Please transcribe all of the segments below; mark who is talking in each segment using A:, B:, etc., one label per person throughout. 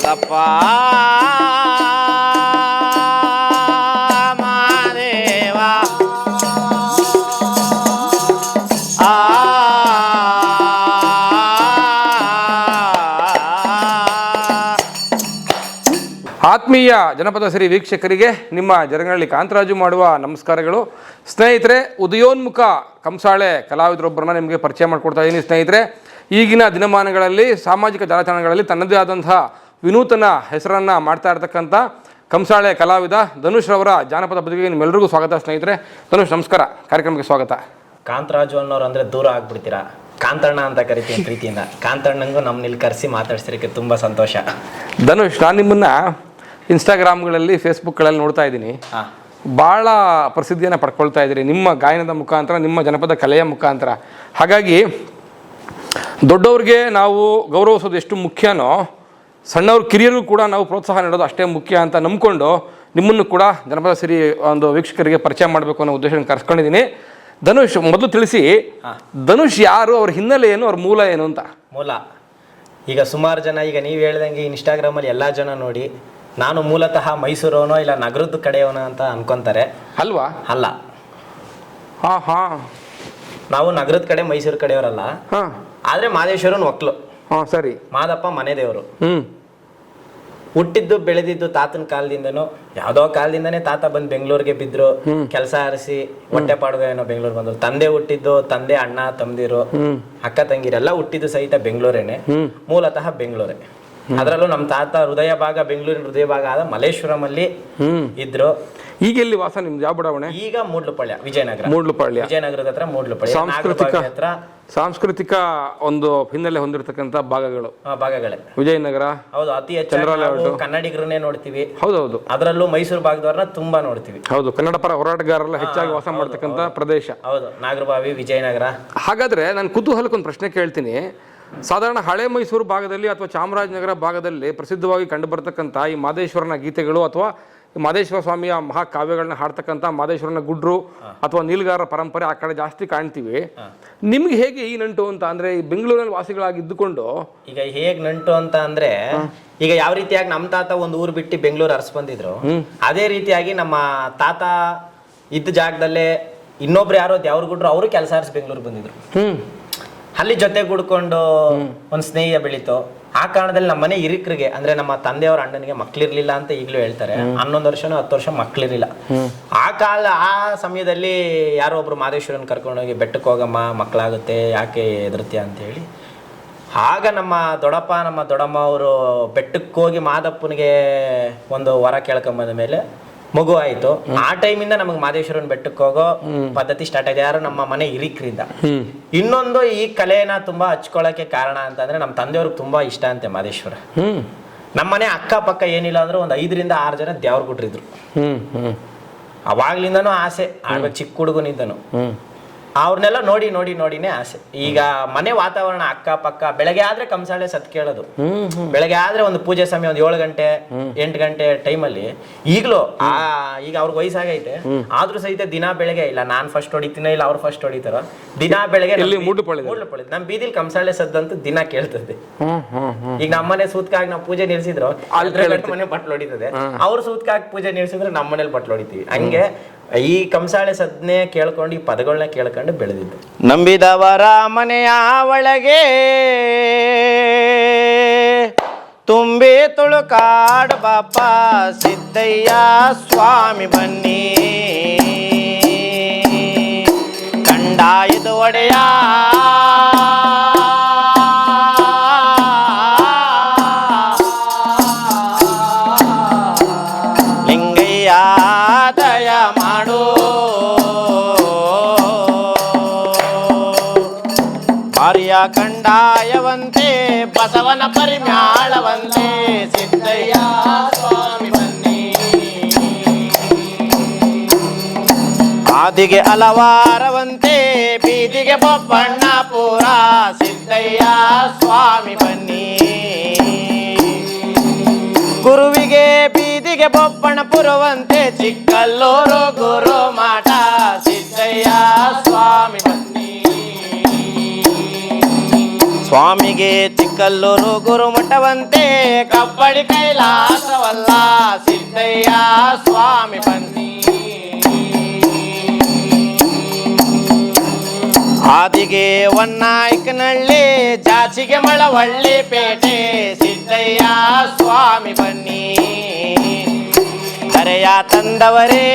A: ಮಾದಪ್ಪ ಮಾದೇವ
B: ಆತ್ಮೀಯ ಜನಪದ ಸಿರಿ ವೀಕ್ಷಕರಿಗೆ ನಿಮ್ಮ ಜರಗನಹಳ್ಳಿ ಕಾಂತರಾಜು ಮಾಡುವ ನಮಸ್ಕಾರಗಳು. ಸ್ನೇಹಿತರೆ, ಉದಯೋನ್ಮುಖ ಕಂಸಾಳೆ ಕಲಾವಿದರೊಬ್ಬರನ್ನ ನಿಮಗೆ ಪರಿಚಯ ಮಾಡಿಕೊಡ್ತಾ ಇದ್ದೀನಿ. ಸ್ನೇಹಿತರೆ, ಈಗಿನ ದಿನಮಾನಗಳಲ್ಲಿ ಸಾಮಾಜಿಕ ಜಾಲತಾಣಗಳಲ್ಲಿ ತನ್ನದೇ ಆದಂತಹ ವಿನೂತನ ಹೆಸರನ್ನು ಮಾಡ್ತಾ ಇರ್ತಕ್ಕಂಥ ಕಂಸಾಳೆ ಕಲಾವಿದ ಧನುಷ್ ರವರ ಜಾನಪದ ಬದುಕಿಗೆ ನಿಮ್ಮೆಲ್ಲರಿಗೂ ಸ್ವಾಗತ. ಸ್ನೇಹಿತರೆ, ಧನುಷ್ ನಮಸ್ಕಾರ, ಕಾರ್ಯಕ್ರಮಕ್ಕೆ ಸ್ವಾಗತ.
C: ಕಾಂತರಾಜು ಅನ್ನೋರು ಅಂದರೆ ದೂರ ಆಗ್ಬಿಡ್ತೀರಾ, ಕಾಂತಣ್ಣ ಅಂತ ಕರಿತೀನಿ ಪ್ರೀತಿಯಿಂದ. ಕಾಂತಣ್ಣಂಗೂ ನಮ್ಮನ್ನ ಕರೆಸಿ ಮಾತಾಡ್ಸಿರೋಕ್ಕೆ ತುಂಬ ಸಂತೋಷ.
B: ಧನುಷ್, ನಾನು ನಿಮ್ಮನ್ನು ಇನ್ಸ್ಟಾಗ್ರಾಮ್ಗಳಲ್ಲಿ ಫೇಸ್ಬುಕ್ಗಳಲ್ಲಿ ನೋಡ್ತಾ ಇದ್ದೀನಿ. ಭಾಳ ಪ್ರಸಿದ್ಧಿಯನ್ನು ಪಡ್ಕೊಳ್ತಾ ಇದ್ದೀರಿ ನಿಮ್ಮ ಗಾಯನದ ಮುಖಾಂತರ, ನಿಮ್ಮ ಜನಪದ ಕಲೆಯ ಮುಖಾಂತರ. ಹಾಗಾಗಿ ದೊಡ್ಡವ್ರಿಗೆ ನಾವು ಗೌರವಿಸೋದು ಎಷ್ಟು ಮುಖ್ಯನೋ, ಸಣ್ಣವ್ರ ಕಿರಿಯರು ಕೂಡ ನಾವು ಪ್ರೋತ್ಸಾಹ ನೀಡೋದು ಅಷ್ಟೇ ಮುಖ್ಯ ಅಂತ ನಂಬಿಕೊಂಡು ನಿಮ್ಮನ್ನು ಕೂಡ ಜನಪದ ಸಿರಿ ಒಂದು ವೀಕ್ಷಕರಿಗೆ ಪರಿಚಯ ಮಾಡಬೇಕು ಅನ್ನೋ ಉದ್ದೇಶ ಕರೆಸ್ಕೊಂಡಿದ್ದೀನಿ. ಧನುಷ್, ಮೊದಲು ತಿಳಿಸಿ, ಧನುಷ್ ಯಾರು, ಅವ್ರ ಹಿನ್ನೆಲೆ ಏನು, ಅವ್ರ ಮೂಲ ಏನು ಅಂತ.
C: ಮೂಲ ಈಗ ಸುಮಾರು ಜನ, ಈಗ ನೀವು ಹೇಳ್ದಂಗೆ ಇನ್ಸ್ಟಾಗ್ರಾಮಲ್ಲಿ ಎಲ್ಲ ಜನ ನೋಡಿ ನಾನು ಮೂಲತಃ ಮೈಸೂರವನೋ ಇಲ್ಲ ನಗರದ ಕಡೆಯವನೋ ಅಂತ ಅನ್ಕೊಂತಾರೆ.
B: ಅಲ್ವಾ?
C: ಅಲ್ಲ, ನಾವು ನಗರದ ಕಡೆ ಮೈಸೂರು ಕಡೆಯವರಲ್ಲ. ಆದ್ರೆ ಮಾದೇಶ್ವರನ್ ಒಕ್ಲು.
B: ಸರಿ.
C: ಮಾದಪ್ಪ ಮನೆ ದೇವರು. ಹುಟ್ಟಿದ್ದು ಬೆಳೆದಿದ್ದು ತಾತನ ಕಾಲದಿಂದನೂ, ಯಾವ್ದೋ ಕಾಲದಿಂದನೇ ತಾತ ಬಂದು ಬೆಂಗಳೂರಿಗೆ ಬಿದ್ರು, ಕೆಲಸ ಹರಿಸಿ ಹೊಟ್ಟೆ ಪಾಡುವ ಏನೋ ಬೆಂಗಳೂರು ಬಂದ್ರು. ತಂದೆ ಹುಟ್ಟಿದ್ದು, ತಂದೆ ಅಣ್ಣ ತಮ್ಮದಿರು ಅಕ್ಕ ತಂಗಿರೆಲ್ಲ ಹುಟ್ಟಿದ್ದು ಸಹಿತ ಬೆಂಗಳೂರೇನೆ, ಮೂಲತಃ ಬೆಂಗಳೂರೇ. ಅದರಲ್ಲೂ ನಮ್ಮ ತಾತ ಹೃದಯ ಭಾಗ, ಬೆಂಗಳೂರಿನ ಹೃದಯ ಭಾಗ ಆದ ಮಲ್ಲೇಶ್ವರಂ ಅಲ್ಲಿ ಇದ್ರು.
B: ಈಗ ಎಲ್ಲಿ ವಾಸ ನಿಮ್ದು? ಯಾವ ಬಡಾವಣೆ?
C: ಈಗ ಮೂಡ್ಲುಪಾಳ್ಯ, ವಿಜಯನಗರ. ವಿಜಯನಗರದ ಹತ್ರ ಮೂಡ್ಲುಪಾಳ್ಯ.
B: ಸಾಂಸ್ಕೃತಿಕ ಒಂದು ಹಿನ್ನೆಲೆ ಹೊಂದಿರತಕ್ಕಂತ ಭಾಗಗಳೇ ವಿಜಯನಗರ.
C: ಹೌದು, ಅತಿ ಹೆಚ್ಚು ಕನ್ನಡಿಗರನ್ನೇ ನೋಡ್ತೀವಿ.
B: ಹೌದೌದು.
C: ಅದರಲ್ಲೂ ಮೈಸೂರು ಭಾಗದವ್ರನ್ನ ತುಂಬಾ ನೋಡ್ತೀವಿ.
B: ಹೌದು, ಕನ್ನಡ ಪರ ಹೋರಾಟಗಾರರೆಲ್ಲ ಹೆಚ್ಚಾಗಿ ವಾಸ ಮಾಡ್ತಕ್ಕಂಥ ಪ್ರದೇಶ.
C: ಹೌದು, ನಾಗರಬಾವಿ, ವಿಜಯನಗರ.
B: ಹಾಗಾದ್ರೆ ನಾನು ಕುತೂಹಲಕ್ಕೊಂದು ಪ್ರಶ್ನೆ ಕೇಳ್ತೀನಿ. ಸಾಧಾರಣ ಹಳೆ ಮೈಸೂರು ಭಾಗದಲ್ಲಿ ಅಥವಾ ಚಾಮರಾಜನಗರ ಭಾಗದಲ್ಲಿ ಪ್ರಸಿದ್ಧವಾಗಿ ಕಂಡು ಬರ್ತಕ್ಕಂಥ ಈ ಮಾದೇಶ್ವರನ ಗೀತೆಗಳು ಅಥವಾ ಮಾದೇಶ್ವರ ಸ್ವಾಮಿಯ ಮಹಾಕಾವ್ಯಗಳನ್ನ ಹಾಡ್ತಕ್ಕಂಥ ಮಾದೇಶ್ವರನ ಗುಡ್ರು ಅಥವಾ ನೀಲ್ಗಾರರ ಪರಂಪರೆ ಆ ಕಡೆ ಜಾಸ್ತಿ ಕಾಣ್ತೀವಿ. ನಿಮ್ಗೆ ಹೇಗೆ ಈ ನಂಟು ಅಂತ? ಅಂದ್ರೆ ಈ ಬೆಂಗಳೂರಲ್ಲಿ ವಾಸಿಗಳಾಗಿದ್ದುಕೊಂಡು
C: ಈಗ ಹೇಗ್ ನಂಟು ಅಂತ ಅಂದ್ರೆ, ಈಗ ಯಾವ ರೀತಿಯಾಗಿ ನಮ್ಮ ತಾತ ಒಂದು ಊರು ಬಿಟ್ಟು ಬೆಂಗಳೂರು ಅರಸ್ ಬಂದಿದ್ರು, ಅದೇ ರೀತಿಯಾಗಿ ನಮ್ಮ ತಾತ ಇದ್ದ ಜಾಗದಲ್ಲೇ ಇನ್ನೊಬ್ರು ಯಾರೋ ದೇವ್ರ ಗುಡ್ರು ಅವರು ಕೆಲಸ ಹರಿಸಿ ಬೆಂಗಳೂರು ಬಂದಿದ್ರು. ಅಲ್ಲಿ ಜೊತೆ ಗುಡ್ಕೊಂಡು ಒಂದು ಸ್ನೇಹ ಬೆಳೀತು. ಆ ಕಾರಣದಲ್ಲಿ ನಮ್ಮ ಮನೆ ಹಿರಿಕರಿಗೆ, ಅಂದ್ರೆ ನಮ್ಮ ತಂದೆಯವ್ರ ಅಣ್ಣನಿಗೆ ಮಕ್ಳಿರ್ಲಿಲ್ಲ ಅಂತ ಈಗಲೂ ಹೇಳ್ತಾರೆ. 11 ವರ್ಷನೋ 10 ವರ್ಷ ಮಕ್ಳಿರ್ಲಿಲ್ಲ. ಆ ಸಮಯದಲ್ಲಿ ಯಾರೋ ಒಬ್ರು ಮಾದೇಶ್ವರನ್ ಕರ್ಕೊಂಡೋಗಿ ಬೆಟ್ಟಕ್ಕೆ ಹೋಗಮ್ಮ, ಮಕ್ಕಳಾಗುತ್ತೆ, ಯಾಕೆ ಎದುರ್ತೀಯ ಅಂತ ಹೇಳಿ, ಆಗ ನಮ್ಮ ದೊಡ್ಡಪ್ಪ ನಮ್ಮ ದೊಡ್ಡಮ್ಮ ಅವರು ಬೆಟ್ಟಕ್ಕೆ ಹೋಗಿ ಮಾದಪ್ಪನಿಗೆ ಒಂದು ವರ ಕೇಳ್ಕೊಂಬಂದ ಮೇಲೆ ಮಗು ಆಯ್ತು. ಆ ಟೈಮಿಂದ ನಮಗೆ ಮಾದೇಶ್ವರನ್ ಬೆಟ್ಟಕ್ಕೆ ಹೋಗೋ ಪದ್ಧತಿ ಸ್ಟಾರ್ಟ್ ಆಗಿದೆ. ಯಾರು? ನಮ್ಮ ಮನೆ ಹಿರಿಕರಿಂದ. ಇನ್ನೊಂದು, ಈ ಕಲೆನ ತುಂಬಾ ಹಚ್ಕೊಳಕ್ಕೆ ಕಾರಣ ಅಂತಂದ್ರೆ ನಮ್ಮ ತಂದೆಯವ್ರಿಗೆ ತುಂಬಾ ಇಷ್ಟ ಅಂತೆ ಮಾದೇಶ್ವರ. ನಮ್ಮನೆ ಅಕ್ಕಪಕ್ಕ ಏನಿಲ್ಲ ಅಂದ್ರೆ ಒಂದು 5 ರಿಂದ 6 ಜನ ದೇವ್ರ ಗುಡ್ರಿದ್ರು. ಅವಾಗ್ಲಿಂದನೂ ಆಸೆ ಆಡ್ಬೇಕು, ಚಿಕ್ಕ ಹುಡುಗನಿಂದನು ಅವ್ರನ್ನೆಲ್ಲ ನೋಡಿನೇ ಆಸೆ. ಈಗ ಮನೆ ವಾತಾವರಣ ಅಕ್ಕಪಕ್ಕ, ಬೆಳಗ್ಗೆ ಆದ್ರೆ ಕಂಸಾಳೆ ಸತ್ ಕೇಳೋದು. ಬೆಳಗ್ಗೆ ಆದ್ರೆ ಒಂದು ಪೂಜೆ ಸಮಯ ಒಂದು 7 ಗಂಟೆ 8 ಗಂಟೆ ಟೈಮಲ್ಲಿ ಈಗಲೂ ಈಗ ಅವ್ರಿಗೆ ವಯಸ್ಸಾಗೈತೆ, ಆದ್ರೂ ಸಹಿತ ದಿನ ಬೆಳಗ್ಗೆ, ಇಲ್ಲ ನಾನ್ ಫಸ್ಟ್ ಹೊಡಿತೀನ ಇಲ್ಲ ಅವ್ರು ಫಸ್ಟ್ ಹೊಡಿತಾರ, ದಿನ ಬೆಳಗ್ಗೆ ನಮ್ ಬೀದಿಲ್ ಕಂಸಾಳೆ ಸದ್ದಂತೂ ದಿನ ಕೇಳ್ತದೆ. ಈಗ ನಮ್ಮನೆ ಸೂತ್ಕಾಗಿ ನಾವು ಪೂಜೆ ನಿಲ್ಸಿದ್ರು ಮನೆ ಬಟ್ಲು ಹೊಡಿತದೆ, ಅವ್ರ ಸೂತ್ಕಾಗಿ ಪೂಜೆ ನಿಲ್ಸಿದ್ರೆ ನಮ್ಮ ಮನೇಲಿ ಬಟ್ಲು ಹೊಡಿತೀವಿ. ಹಂಗೆ ಈ ಕಂಸಾಳೆ ಸದ್ನೆ ಕೇಳ್ಕೊಂಡು, ಈ ಪದಗಳನ್ನ ಕೇಳ್ಕೊಂಡು ಬೆಳೆದಿದ್ದು.
A: ನಂಬಿದವರ ಮನೆಯ ಒಳಗೆ ತುಂಬಿ ತುಳುಕಾಡು ಬಾಪ ಸಿದ್ದಯ್ಯ ಸ್ವಾಮಿ ಬನ್ನಿ, ಕಂಡಾಯದು ಒಡೆಯ ಲಿಂಗಯ್ಯ ದಯ ಮಾಡು, ಭಾರ್ಯ ಕಂಡಾಯವಂತೆ ಬಸವನ ಪರಿಮ್ಯಾಳವಂತೆ ಸಿದ್ದಯ್ಯ ಸ್ವಾಮಿ ಬನ್ನಿ, ಆದಿಗೆ ಅಲವಾರವಂತೆ ಬೀದಿಗೆ ಬೊಬ್ಬಣ್ಣ ಪೂರ ಸಿದ್ದಯ್ಯ ಸ್ವಾಮಿ ಬನ್ನಿ, ಗುರುವಿಗೆ ಬೀದಿಗೆ ಬೊಬ್ಬಣ ಪುರವಂತೆ ಚಿಕ್ಕಲ್ಲೂರು ಗುರು ಮಾಟ ಸಿದ್ದಯ್ಯ ಸ್ವಾಮಿ ಬನ್ನಿ, ಸ್ವಾಮಿಗೆ ಚಿಕ್ಕಲ್ಲೂರು ಗುರುಮಠವಂತೆ ಕಬ್ಬಡಿ ಕೈಲಾಸವಲ್ಲ ಸಿದ್ದಯ್ಯ ಸ್ವಾಮಿ ಬನ್ನಿ. ಆದಿಗೆ ಹೊನ್ನಾಯ್ಕನಹಳ್ಳಿ ಜಾಚಿಗೆ ಮಳವಳ್ಳಿ ಪೇಟೆ ಸಿದ್ದಯ್ಯ ಸ್ವಾಮಿ ಬನ್ನಿ. ಕರೆಯ ತಂದವರೇ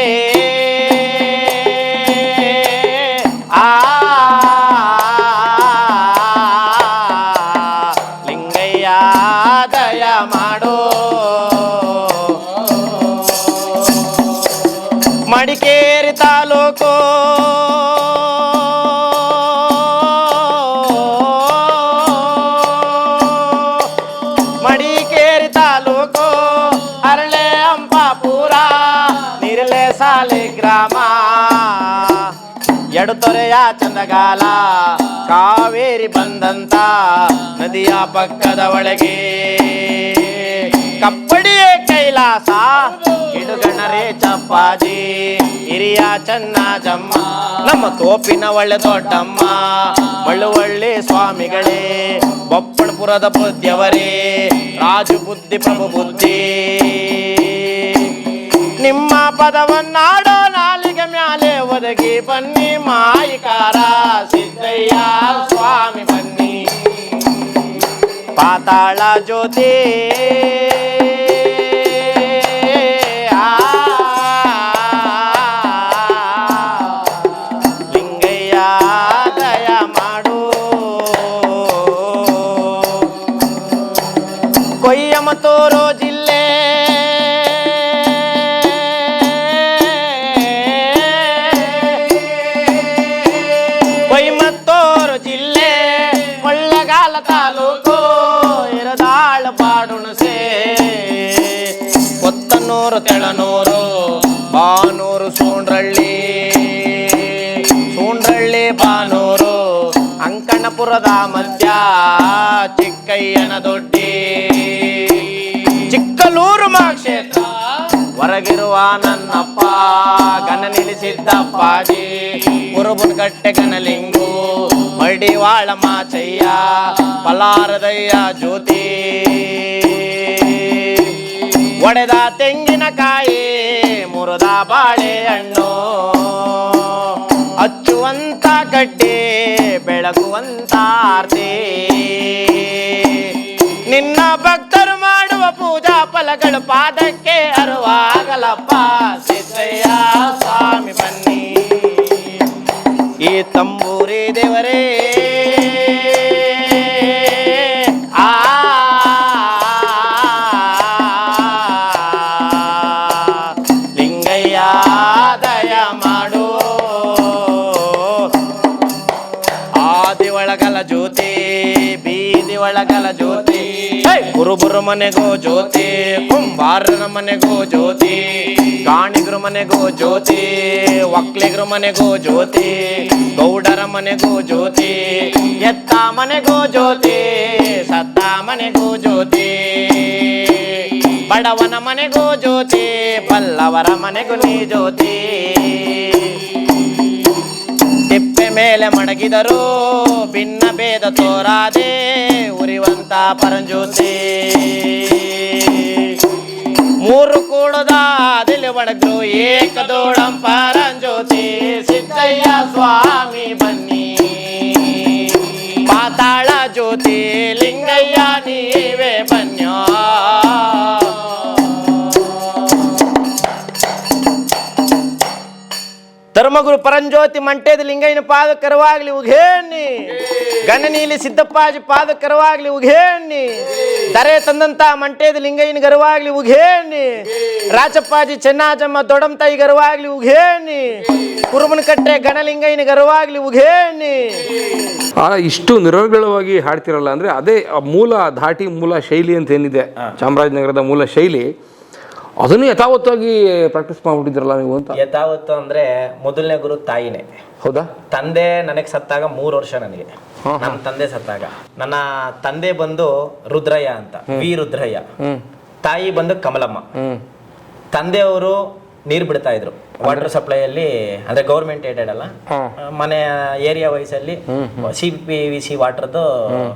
A: ಆ ಲಿಂಗಯ್ಯ ದಯ ಮಾಡೋ. ಮಡಿಕೇರಿ ತಾಲೂಕು ಅರಳೆ ಅಂಪಾಪುರ ನಿರ್ಲೆ ಸಾಲೆ ಗ್ರಾಮ ಎಡತೊರೆಯ ಚಂದಗಾಲ ಕಾವೇರಿ ಬಂದಂತ ನದಿಯ ಪಕ್ಕದ ಒಳಗೆ ಕಪ್ಪಡಿಯೇ ಕೈಲಾಸ ಕಿಡುಗಣರೇ ಚಪ್ಪಾಜಿ ಹಿರಿಯ ಚನ್ನಾಜಮ್ಮ ನಮ್ಮ ತೋಪಿನ ಒಳ್ಳೆ ದೊಡ್ಡಮ್ಮ ಮಳ್ಳುವಳ್ಳಿ ಸ್ವಾಮಿಗಳೇ ಬೊಪ್ಪಣಪುರದ ಬುದ್ಧಿಯವರೇ ರಾಜು ಬುದ್ಧಿ ಪ್ರಭು ಬುದ್ಧಿ. ನಿಮ್ಮ ಪದವನ್ನಾಡೋ ನಾಲಿಗೆ ಮ್ಯಾಲೆ ಒದಗಿ ಬನ್ನಿ ಮಾಯಿಕಾರ ಸಿದ್ದಯ್ಯ ಸ್ವಾಮಿ ಬನ್ನಿ. ಪಾತಾಳ ಜ್ಯೋತಿ ಲಿಂಗಯ್ಯ ದಯ ಮಾಡು. ಕೊಯ್ಯಮತ್ತೂರು ಜಿಲ್ಲೆ ಕೊಯ್ಮತ್ತೂರು ಜಿಲ್ಲೆ ಕೊಳ್ಳಗಾಲ ತಾಲೂಕು ಇರದಾಳ ಬಾಡುಣಸೆ ಕೊತ್ತನೂರು ತೆಳನೂರು ಬಾನೂರು ಸೂಂಡ್ರಳ್ಳಿ ಬಾನೂರು ಅಂಕಣಪುರದ ಮಧ್ಯ ಚಿಕ್ಕಯ್ಯನ ದೊಡ್ಡಿ ಚಿಕ್ಕಲೂರು ಮಹಾಕ್ಷೇತ್ರ ಹೊರಗಿರುವ ನನ್ನಪ್ಪ ಗನ ನಿಲ್ಲಿಸಿದ್ದಪ್ಪಾಜಿ ಕುರುಬನಕಟ್ಟೆ ಗನಲಿಂಗು ಮಡಿವಾಳ ಮಾಚಯ್ಯ ಪಲಾರದಯ್ಯ ಜ್ಯೋತಿ ಒಡೆದ ತೆಂಗಿನಕಾಯಿ ಮುರಿದ ಬಾಳೆಹಣ್ಣು ಹಚ್ಚುವಂತ ಗಡ್ಡೆ ಬೆಳಗುವಂತ ಆರ್ತಿ ನಿನ್ನ ಭಕ್ತರು ಮಾಡುವ ಪೂಜಾ ಫಲಗಳು ಪಾದಕ್ಕೆ ಅರುವಾಗಲಪ್ಪ ಸಿದ್ದಯ್ಯ ಸ್ವಾಮಿ ಬನ್ನಿ. ಈ ತಂಬೂರಿ ದೇವರೇ ಆ ಲಿಂಗಯ್ಯ ದಯ ಮಾಡು. ಆದಿ ಒಳಗಲ ಜ್ಯೋತಿ ಬೀದಿ ಒಳಗಲ ಜ್ಯೋತಿ ಕುರುಬುರು ಮನೆಗೋ ಜ್ಯೋತಿ ಕುಂಬಾರನ ಮನೆಗೋ ಜ್ಯೋತಿ ಗಾಣಿಗರ ಮನೆಗೋ ಜ್ಯೋತಿ ಒಕ್ಲಿಗರ ಮನೆಗೋ ಜ್ಯೋತಿ ಗೌಡರ ಮನೆಗೋ ಜ್ಯೋತಿ ಎತ್ತ ಮನೆಗೋ ಜ್ಯೋತಿ ಸತ್ತ ಮನೆಗೋ ಜ್ಯೋತಿ ಬಡವನ ಮನೆಗೋ ಜ್ಯೋತಿ ಬಲ್ಲವರ ಮನೆಗೂ ನೀ ಜ್ಯೋತಿ. ತಿಪ್ಪೆ ಮೇಲೆ ಮಡಗಿದರು ಭಿನ್ನ ಭೇದ ತೋರಾದೆ ಉರಿವಂತ ಪರಂಜ್ಯೋತಿ ಮೂರು ಕೂಡದ ದಿಲಿ ಒಡಗ್ರು ಏಕದೋಡಂ ಪರಂಜ್ಯೋತಿ ಸಿದ್ದಯ್ಯ ಸ್ವಾಮಿ ಬನ್ನಿ. ಪಾತಾಳ ಜ್ಯೋತಿ ಲಿಂಗಯ್ಯ ನೀವೇ ಬನ್ಯೋ. ಧರ್ಮಗುರು ಪರಂಜ್ಯೋತಿ ಮಂಟೇದ ಲಿಂಗಯ್ಯನ ಪಾದಕರವಾಗ್ಲಿ ಉಘೇಣ್ಣಿ ಗಣನೀಲಿ ಸಿದ್ದಪ್ಪಾಜಿ ಪಾದಕರವಾಗ್ಲಿ ಉಘೇಣ್ಣಿ ದರೆ ತಂದಂತ ಮಂಟೇದ ಲಿಂಗಯ್ಯನ ಗರವಾಗ್ಲಿ ಉಘೇಣ್ಣಿ ರಾಚಪ್ಪಾಜಿ ಚೆನ್ನಾಜಮ್ಮ ದೊಡಂತಾಯಿ ಗರವಾಗ್ಲಿ ಉಘೇಣ್ಣಿ ಕುರುಬನಕಟ್ಟೆ ಗಣಲಿಂಗಯ್ಯನ ಗರವಾಗ್ಲಿ ಉಘೇಣ್ಣಿ.
B: ಇಷ್ಟು ನಿರರ್ಗಳವಾಗಿ ಹಾಡ್ತಿರಲ್ಲ ಅಂದ್ರೆ ಅದೇ ಮೂಲ ಧಾಟಿ ಮೂಲ ಶೈಲಿ ಅಂತ ಏನಿದೆ ಚಾಮರಾಜನಗರದ ಮೂಲ ಶೈಲಿ ಅದನ್ನು ಯಥಾವತ್ತಾಗಿ ಪ್ರಾಕ್ಟೀಸ್ ಮಾಡ್ಬಿಟ್ಟಿದ್ರಲ್ಲ ನೀವು ಅಂತ.
C: ಯಥಾವತ್ತು ಅಂದ್ರೆ ಮೊದಲನೇ ಗುರು ತಾಯಿನೇ.
B: ಹೌದಾ?
C: ತಂದೆ ನನಗೆ ಸತ್ತಾಗ 3 ವರ್ಷ ನನಗೆ. ನಮ್ಮ ತಂದೆ ಸತ್ತಾಗ ನನ್ನ ತಂದೆ ಬಂದು ರುದ್ರಯ್ಯ ಅಂತ ವಿ ರುದ್ರಯ್ಯ, ತಾಯಿ ಬಂದು ಕಮಲಮ್ಮ. ತಂದೆಯವರು ನೀರು ಬಿಡ್ತಾ ಇದ್ರು ವಾಟರ್ ಸಪ್ಲೈಯಲ್ಲಿ, ಅಂದ್ರೆ ಗೌರ್ಮೆಂಟ್ ಏಡೆಡ್ ಅಲ್ಲ, ಮನೆ ಏರಿಯಾ ವೈಸಲ್ಲಿ CPVC ವಾಟರ್ದು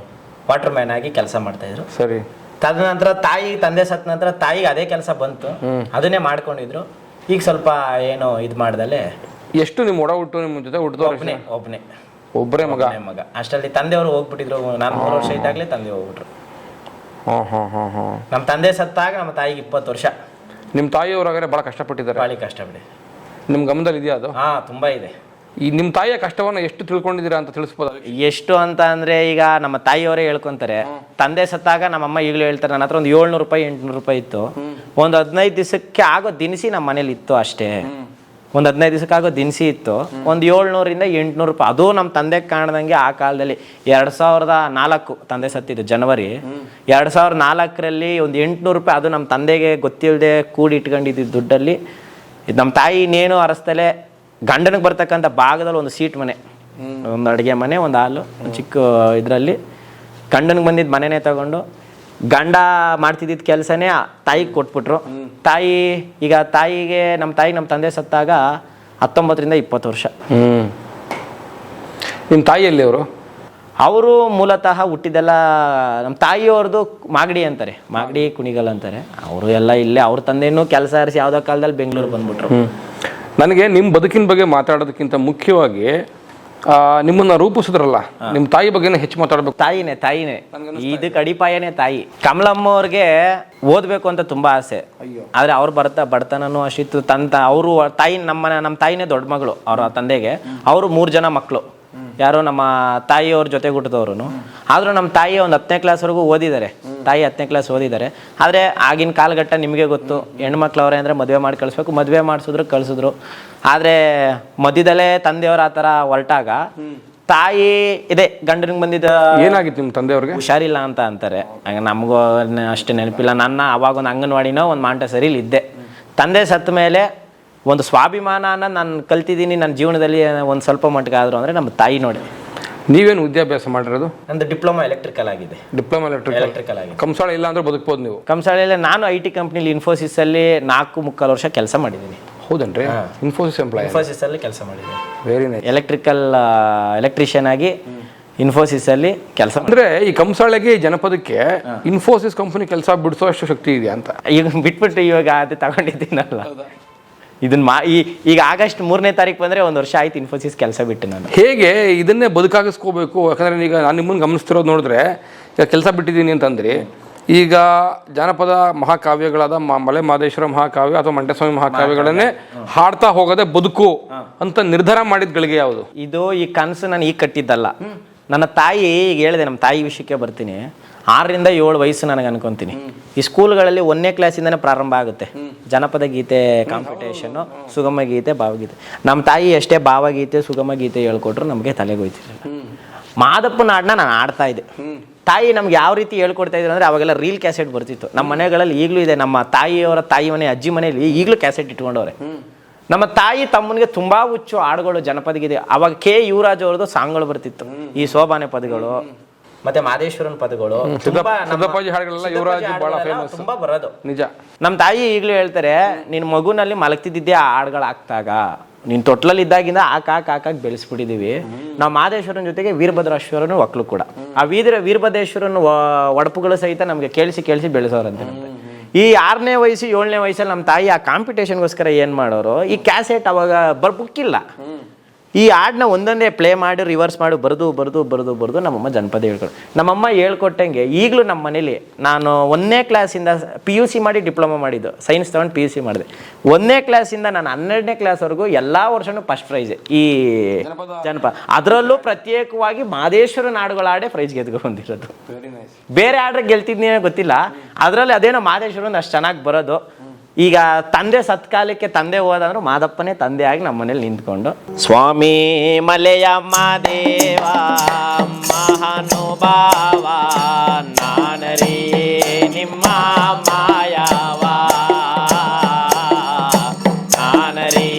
C: ವಾಟರ್ ಮ್ಯಾನ್ ಆಗಿ ಕೆಲಸ ಮಾಡ್ತಾ ಇದ್ರು.
B: ಸರಿ.
C: ತದನಂತರ ತಂದೆ ಸತ್ತ ನಂತರ ತಾಯಿಗೆ ಅದೇ ಕೆಲಸ ಬಂತು, ಅದನ್ನೇ ಮಾಡ್ಕೊಂಡಿದ್ರು. ಈಗ ಸ್ವಲ್ಪ ಏನೋ ಇದು ಮಾಡ್ದಲೆ.
B: ಎಷ್ಟು ನಿಮ್ಮ ಒಡ ಹುಟ್ಟು ನಿಮ್ಮ ಜೊತೆ ಹುಟ್ಟಿದವ್ರು? ಒಬ್ಬರೇ ಮಗ.
C: ಅಷ್ಟರಲ್ಲಿ ತಂದೆಯವರು ಹೋಗ್ಬಿಟ್ಟಿದ್ರು. ನಾನು 3 ವರ್ಷ ಇದ್ದಾಗಲೇ ತಂದೆ ಹೋಗ್ಬಿಟ್ರು. ನಮ್ಮ ತಂದೆ ಸತ್ತಾಗ ನಮ್ಮ ತಾಯಿಗೆ 20 ವರ್ಷ.
B: ನಿಮ್ಮ ತಾಯಿಯವ್ರಾಗರೆ ಭಾಳ ಕಷ್ಟಪಟ್ಟಿದ್ದಾರೆ? ಭಾಳ
C: ಕಷ್ಟಪಡಿ.
B: ನಿಮ್ಮ ಗಮನದಲ್ಲಿ ಇದೆಯಾ ಅದು?
C: ತುಂಬಾ ಇದೆ.
B: ಈ ನಿಮ್ಮ ತಾಯಿಯ ಕಷ್ಟವನ್ನ ಎಷ್ಟು ತಿಳ್ಕೊಂಡಿದ್ದೀರಾ ಅಂತ ತಿಳಿಸ್ಬೋದು?
C: ಎಷ್ಟು ಅಂತ ಅಂದ್ರೆ, ಈಗ ನಮ್ಮ ತಾಯಿಯವರೇ ಹೇಳ್ಕೊಂತಾರೆ, ತಂದೆ ಸತ್ತಾಗ ನಮ್ಮಮ್ಮ ಈಗಲೂ ಹೇಳ್ತಾರೆ, ನನ್ನ ಹತ್ರ ಒಂದು 700 ರೂಪಾಯಿ 800 ರೂಪಾಯಿ ಇತ್ತು. ಒಂದು 15 ದಿವಸಕ್ಕೆ ಆಗೋ ದಿನಸಿ ನಮ್ಮ ಮನೇಲಿ ಇತ್ತು ಅಷ್ಟೇ. ಒಂದು 15 ದಿವಸಕ್ಕೆ ಆಗೋ ದಿನಸಿ ಇತ್ತು. ಒಂದು 700ರಿಂದ 800 ರೂಪಾಯಿ. ಅದು ನಮ್ಮ ತಂದೆಗೆ ಕಾಣ್ದಂಗೆ ಆ ಕಾಲದಲ್ಲಿ 2004 ತಂದೆ ಸತ್ತಿದ್ದು ಜನವರಿ 2004ರಲ್ಲಿ ಒಂದು 800 ರೂಪಾಯಿ. ಅದು ನಮ್ಮ ತಂದೆಗೆ ಗೊತ್ತಿಲ್ಲದೆ ಕೂಡಿ ಇಟ್ಕೊಂಡಿದ್ದ ದುಡ್ಡಲ್ಲಿ ನಮ್ಮ ತಾಯಿ ಇನ್ನೇನು ಅರಸ್ತಲೆ ಗಂಡನಿಗೆ ಬರ್ತಕ್ಕಂಥ ಭಾಗದಲ್ಲಿ ಒಂದು ಸೀಟ್ ಮನೆ, ಒಂದು ಅಡುಗೆ ಮನೆ, ಒಂದು ಹಾಲು, ಒಂದು ಚಿಕ್ಕ ಇದರಲ್ಲಿ ಗಂಡನಿಗೆ ಬಂದಿದ್ದ ಮನೆನೇ ತಗೊಂಡು ಗಂಡ ಮಾಡ್ತಿದ್ದಿದ್ದ ಕೆಲಸನೇ ತಾಯಿಗೆ ಕೊಟ್ಬಿಟ್ರು. ಈಗ ತಾಯಿಗೆ ನಮ್ಮ ತಂದೆ ಸತ್ತಾಗ 19ರಿಂದ 20 ವರ್ಷ.
B: ನಿಮ್ಮ ತಾಯಿಯಲ್ಲಿ
C: ಅವರು ಮೂಲತಃ ಹುಟ್ಟಿದೆಲ್ಲ ನಮ್ಮ ತಾಯಿಯವ್ರದ್ದು ಮಾಗಡಿ ಅಂತಾರೆ, ಮಾಗಡಿ ಕುಣಿಗಲ್ ಅಂತಾರೆ. ಅವರು ಎಲ್ಲ ಇಲ್ಲೇ ಅವ್ರ ತಂದೆನೂ ಕೆಲಸ ಹರಿಸಿ ಯಾವುದೋ ಕಾಲದಲ್ಲಿ ಬೆಂಗಳೂರು ಬಂದ್ಬಿಟ್ರು.
B: ನನಗೆ ನಿಮ್ಮ ಬದುಕಿನ ಬಗ್ಗೆ ಮಾತಾಡೋದಕ್ಕಿಂತ ಮುಖ್ಯವಾಗಿ ನಿಮ್ಮನ್ನ ರೂಪಿಸಿದ್ರಲ್ಲ, ನಿಮ್ಮ ತಾಯಿ ಬಗ್ಗೆನೇ ಹೆಚ್ಚು ಮಾತಾಡ್ಬೇಕು.
C: ತಾಯಿನೇ ಇದಕ್ಕೆ ಅಡಿಪಾಯನೇ ತಾಯಿ. ಕಮಲಮ್ಮ ಅವ್ರಿಗೆ ಓದ್ಬೇಕು ಅಂತ ತುಂಬಾ ಆಸೆ. ಆದ್ರೆ ಅವ್ರು ಬಡತನೂ ಅಷ್ಟಿತ್ತು. ಅವರು ನಮ್ಮ ತಾಯಿನೇ ದೊಡ್ಡ ಮಗಳು ಅವ್ರ ತಂದೆಗೆ. ಅವರು 3 ಜನ ಮಕ್ಕಳು. ಯಾರೋ ನಮ್ಮ ತಾಯಿಯವ್ರ ಜೊತೆ ಹುಟ್ಟಿದವ್ರು. ಆದ್ರೂ ನಮ್ಮ ತಾಯಿ ಒಂದು 10ನೇ ಕ್ಲಾಸ್ವರೆಗೂ ಓದಿದ್ದಾರೆ. ತಾಯಿ 10ನೇ ಕ್ಲಾಸ್ ಓದಿದ್ದಾರೆ. ಆದರೆ ಆಗಿನ ಕಾಲಘಟ್ಟ ನಿಮಗೆ ಗೊತ್ತು, ಹೆಣ್ಮಕ್ಳವ್ರೆ ಅಂದರೆ ಮದುವೆ ಮಾಡಿ ಕಳಿಸ್ಬೇಕು. ಮದುವೆ ಕಳಿಸಿದ್ರು. ಆದರೆ ಮಧ್ಯದಲ್ಲೇ ತಂದೆಯವ್ರು ಆ ಥರ ಹೊರಟಾಗ ತಾಯಿ ಇದೆ ಗಂಡನಿಗೆ ಬಂದಿದ್ದ.
B: ಏನಾಗಿತ್ತು ನಿಮ್ಮ ತಂದೆಯವ್ರಿಗೆ?
C: ಹುಷಾರಿಲ್ಲ ಅಂತ ಅಂತಾರೆ. ನಮಗೂ ಅಷ್ಟೇ ನೆನಪಿಲ್ಲ. ಅವಾಗ ಒಂದು ಅಂಗನವಾಡಿನೋ ಒಂದು ಮಾಂಟೆಸರಿಲಿ ಇದ್ದೆ. ತಂದೆ ಸತ್ತ ಮೇಲೆ ಒಂದು ಸ್ವಾಭಿಮಾನ ನಾನು ಕಲ್ತಿದ್ದೀನಿ ನನ್ನ ಜೀವನದಲ್ಲಿ ಒಂದು ಸ್ವಲ್ಪ ಮಟ್ಟಿಗೆ ಆದರೂ ಅಂದರೆ ನಮ್ಮ ತಾಯಿ ನೋಡಿ.
B: ನೀವೇನು ವಿದ್ಯಾಭ್ಯಾಸ ಮಾಡಿರೋದು?
C: ನಂದು ಡಿಪ್ಲೊಮಾ ಎಲೆಕ್ಟ್ರಿಕಲ್ ಆಗಿದೆ.
B: ಆಗಿದೆ. ಕಂಸಾಳ ಇಲ್ಲ ಅಂದ್ರೆ ಬದುಕ್ಬೋದು ನೀವು?
C: ಕಂಸಾಳೆಲ್ಲ ನಾನು IT ಕಂಪ್ನಿಲಿ ಇನ್ಫೋಸಿಸಲ್ಲಿ 4.75 ವರ್ಷ ಕೆಲಸ ಮಾಡಿದ್ದೀನಿ.
B: ಹೌದನ್ರಿ?
C: ಇನ್ಫೋಸಿಸಲ್ಲಿ ಕೆಲಸ ಮಾಡಿದ್ದೀನಿ.
B: Very nice.
C: ಎಲೆಕ್ಟ್ರಿಷಿಯನ್ ಆಗಿ ಇನ್ಫೋಸಿಸಲ್ಲಿ ಕೆಲಸ.
B: ಅಂದ್ರೆ ಈ ಕಂಸಾಳೆಗೆ ಜನಪದಕ್ಕೆ ಇನ್ಫೋಸಿಸ್ ಕಂಪನಿ ಕೆಲಸ ಬಿಡಿಸೋ ಅಷ್ಟು ಶಕ್ತಿ ಇದೆ ಅಂತ.
C: ಈಗ ಬಿಟ್ಬಿಟ್ಟು ಇವಾಗ ಅದು ತಗೊಂಡಿದ್ದೀನಲ್ಲ. ಈಗ ಆಗಸ್ಟ್ 3ನೇ ತಾರೀಕು ಬಂದರೆ 1 ವರ್ಷ ಆಯ್ತು ಇನ್ಫೋಸಿಸ್ ಕೆಲಸ ಬಿಟ್ಟು ನಾನು.
B: ಹೇಗೆ ಇದನ್ನೇ ಬದುಕಾಗಿಸ್ಕೋಬೇಕು? ಯಾಕಂದರೆ ಈಗ ನಾನು ನಿಮ್ಮನ್ನು ಗಮನಿಸ್ತಿರೋದು ನೋಡಿದ್ರೆ, ಈಗ ಕೆಲಸ ಬಿಟ್ಟಿದ್ದೀನಿ ಅಂತಂದ್ರಿ, ಈಗ ಜಾನಪದ ಮಹಾಕಾವ್ಯಗಳಾದ ಮಲೆ ಮಹದೇಶ್ವರ ಮಹಾಕಾವ್ಯ ಅಥವಾ ಮಂಟೇಸ್ವಾಮಿ ಮಹಾಕಾವ್ಯಗಳನ್ನೇ ಹಾಡ್ತಾ ಹೋಗೋದೇ ಬದುಕು ಅಂತ ನಿರ್ಧಾರ ಮಾಡಿದ ಗಳಿಗೆ ಯಾವುದು?
C: ಇದು ಈ ಕನಸು ನಾನು ಈಗ ಕಟ್ಟಿದ್ದಲ್ಲ. ನನ್ನ ತಾಯಿ, ಈಗ ಹೇಳಿದೆ ನಮ್ಮ ತಾಯಿ ವಿಷಯಕ್ಕೆ ಬರ್ತೀನಿ. 6ರಿಂದ 7 ವಯಸ್ಸು ನನಗೆ ಅನ್ಕೊಂತೀನಿ. ಈ ಸ್ಕೂಲ್ಗಳಲ್ಲಿ 1ನೇ ಕ್ಲಾಸಿಂದನೇ ಪ್ರಾರಂಭ ಆಗುತ್ತೆ ಜನಪದ ಗೀತೆ ಕಾಂಪಿಟೇಷನ್ನು, ಸುಗಮ ಗೀತೆ, ಭಾವಗೀತೆ. ನಮ್ಮ ತಾಯಿ ಎಷ್ಟೇ ಭಾವಗೀತೆ ಸುಗಮ ಗೀತೆ ಹೇಳ್ಕೊಟ್ರು ನಮಗೆ ತಲೆಗೋಯ್ತಿರಲಿಲ್ಲ. ಮಾದಪ್ಪನ ಹಾಡನ್ನ ನಾನು ಆಡ್ತಾ ಇದ್ದೆ. ತಾಯಿ ನಮ್ಗೆ ಯಾವ ರೀತಿ ಹೇಳ್ಕೊಡ್ತಾ ಇದ್ರು ಅಂದರೆ, ಅವಾಗೆಲ್ಲ ರೀಲ್ ಕ್ಯಾಸೆಟ್ ಬರ್ತಿತ್ತು ನಮ್ಮ ಮನೆಗಳಲ್ಲಿ. ಈಗಲೂ ಇದೆ. ನಮ್ಮ ತಾಯಿಯವರ ತಾಯಿ ಮನೆ ಅಜ್ಜಿ ಮನೆಯಲ್ಲಿ ಈಗಲೂ ಕ್ಯಾಸೆಟ್ ಇಟ್ಕೊಂಡವ್ರೆ. ನಮ್ಮ ತಾಯಿ ತಮ್ಮನಿಗೆ ತುಂಬಾ ಹುಚ್ಚು ಹಾಡುಗಳು ಜನಪದ ಗೀತೆ. ಅವಾಗ ಕೆ ಯುವರಾಜ್ ಅವ್ರದ್ದು ಸಾಂಗ್ಗಳು ಬರ್ತಿತ್ತು. ಈ ಸೋಬಾನೆ ಪದಗಳು ಮತ್ತೆ ಮಾದೇಶ್ವರನ್ ಪದಗಳು ತುಂಬಾ ಬರೋದು
B: ನಿಜ.
C: ನಮ್ಮ ತಾಯಿ ಈಗಲೂ ಹೇಳ್ತಾರೆ, ನಿನ್ನ ಮಗುನಲ್ಲಿ ಮಲಗ್ತಿದ್ದೆ ಆ ಹಾಡುಗಳಾಗ್ತಾಗ ನೀನು ತೊಟ್ಲಲ್ಲಿ ಇದ್ದಾಗಿಂದ ಹಾಕಾಗಿ ಬೆಳೆಸ್ಬಿಟ್ಟಿದೀವಿ. ನಾವು ಮಾದೇಶ್ವರನ ಜೊತೆಗೆ ವೀರಭದ್ರೇಶ್ವರನು ಒಕ್ಕಲು ಕೂಡ. ಆ ವೀರಭದ್ರೇಶ್ವರನ ಒಡಪುಗಳು ಸಹಿತ ನಮ್ಗೆ ಕೇಳಿಸಿ ಬೆಳೆಸೋರಂತೆ. ಈ 6ನೇ ವಯಸ್ಸು 7ನೇ ವಯಸ್ಸಲ್ಲಿ ನಮ್ಮ ತಾಯಿ ಆ ಕಾಂಪಿಟೇಷನ್ಗೋಸ್ಕರ ಏನು ಮಾಡೋರು, ಈ ಕ್ಯಾಸೆಟ್ ಅವಾಗ ಬುಕ್ಕಿಲ್ಲ. ಈ ಹಾಡನ್ನ ಒಂದೊಂದೇ ಪ್ಲೇ ಮಾಡಿ ರಿವರ್ಸ್ ಮಾಡಿ ಬರೆದು ನಮ್ಮಮ್ಮ ಜನಪದ ಹೇಳ್ಕೊಡು. ನಮ್ಮಮ್ಮ ಹೇಳ್ಕೊಟ್ಟಂಗೆ ಈಗಲೂ ನಮ್ಮ ಮನೇಲಿ ನಾನು 1ನೇ ಕ್ಲಾಸಿಂದ PUC ಮಾಡಿ ಡಿಪ್ಲೊಮಾ ಮಾಡಿದ್ದು, ಸೈನ್ಸ್ ತಗೊಂಡು PUC ಮಾಡಿದೆ. 1ನೇ ಕ್ಲಾಸಿಂದ ನಾನು 12ನೇ ಕ್ಲಾಸ್ವರೆಗೂ ಎಲ್ಲ ವರ್ಷನೂ ಫಸ್ಟ್ ಪ್ರೈಸ್ ಈ ಜನಪದ. ಅದರಲ್ಲೂ ಪ್ರತ್ಯೇಕವಾಗಿ ಮಾದೇಶ್ವರನ ಹಾಡುಗಳ ಹಾಡೇ ಪ್ರೈಸ್ ಗೆದ್ಕೊಂಡಿರೋದು. ಬೇರೆ ಹಾಡ್ರೆ ಗೆಲ್ತಿದ್ನೇ ಗೊತ್ತಿಲ್ಲ, ಅದರಲ್ಲಿ ಅದೇನೋ ಮಾದೇಶ್ವರನ್ ಅಷ್ಟು ಚೆನ್ನಾಗಿ ಬರೋದು. ಈಗ ತಂದೆ ಸತ್ಕಾಲಕ್ಕೆ ತಂದೆ ಹೋದಂದ್ರು ಮಾದಪ್ಪನೇ ತಂದೆಯಾಗಿ ನಮ್ಮ ಮನೇಲಿ ನಿಂತ್ಕೊಂಡು, ಸ್ವಾಮಿ ಮಲೆಯ ಮಾದೇವ ಮಹಾನುಭಾವ ನಾನರೇ ನಿಮ್ಮ ಮಾಯವ, ನಾನರೇ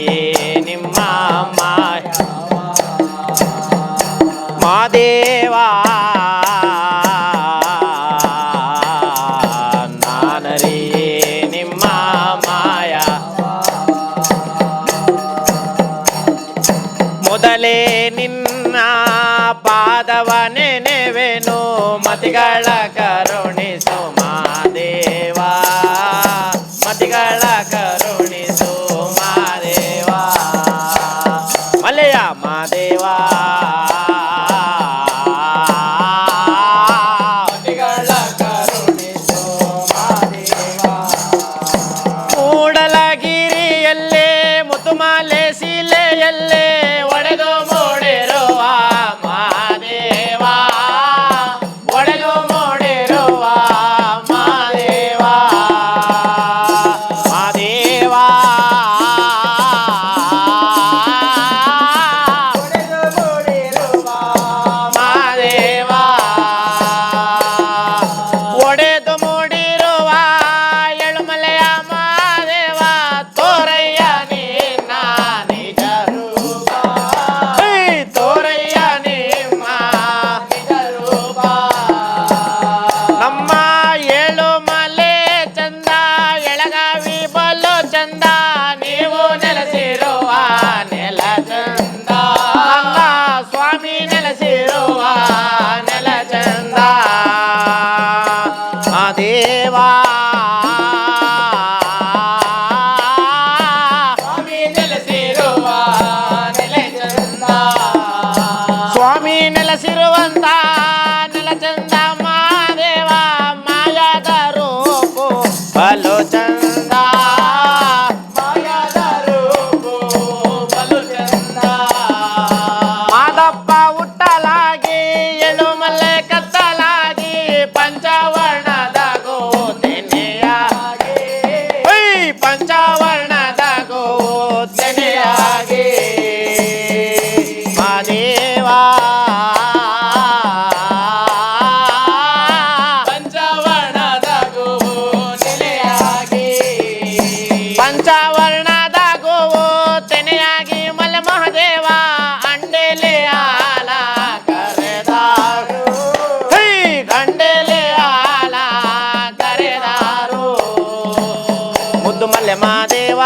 C: ನಿಮ್ಮ ಮಾದೇವ ಮೊದಲೇ ನಿನ್ನ
A: ಪಾದವ ನೆನೆವೆನು ಮತಿಗಳ ಕರುಣಿಸು ಮಾದೇವ ಮತಿಗಳ ಕರುಣಿಸು ಮಾದೇವ ಮಲೆಯ ಮಾದೇವ ಮತಿಗಳ ಕರುಣಿಸು ಮಾದೇವ ಮೂಡಲಗಿರಿಯಲ್ಲೇ ಮುತುಮಾಲೆ ಶಿಲೆಯಲ್ಲೇ ಒಡೆದು ಮೂಡಿರುವ ಮಾದೇವ ಒಡೆದು ಮೂಡಿರುವ ಮಾದೇವ ಮಾದೇವ ಒಡೆದು ಮೂಡಿರುವ ಮಾದೇವ ಒಡೆದು ಮೂಡಿರುವ ಎಳುಮಲೆಯ ಮಾದೇವ ತೋರಯ್ಯ ನಿನ್ನ ನಿಜ ರೂಪ ತೋರಯ್ಯ ನಿಮ್ಮ ನಿಜ ರೂಪ ನಮ್ಮ ಏಳುಮಲೆ ಚಂದ ಎಳಗಾವಿ ಬಲು ಚಂದ ನೀವು ನೆಲೆಸಿರುವ ನೆಲ ಚಂದ ಸ್ವಾಮಿ ನೆಲೆಸಿರುವ ನೆಲ ಚಂದ ಮಾದೇವ ಸ್ವಾಮಿ ನೆಲೆಸಿರುವ ನೆಲ ಚಂದ ಸ್ವಾಮಿ ನೆಲೆಸಿರುವಂತ ನೆಲ ಚಂದ ಮಾದೇವ ಮಾಯಾದ ರೂಪು ಬಲು ಚಂದ ಮಾಯಾದ ರೂಪು ಬಲು ಚಂದ ಮಾದಪ್ಪ ಹುಟ್ಟಲಾಗಿ ಎಳುಮಲೆ ಕತ್ತಲಾಗಿ ಪಂಚವರ್ಣದ ಗೋತೆನೆಯಾಗಿ ಪಂಚವರ್ಣದ ಗೋತೆನೆಯಾಗಿ ಮಾದೇವ ಪಂಚವರ್ಣದ ಗೋತೆನೆಯಾಗಿ ಪಂಚವರ್ಣದ ಗೋತೆನೆಯಾಗಿ ಮಲೆ ಮಹದೇವ ಅಂಡೆಲೆ ಆಲ ಕರೆದಾರು ಗಂಡೆಲೆ ಆಲ ಕರೆದಾರು ಮುದ್ದು ಮಲ್ಲೆ ಮಾದೇವ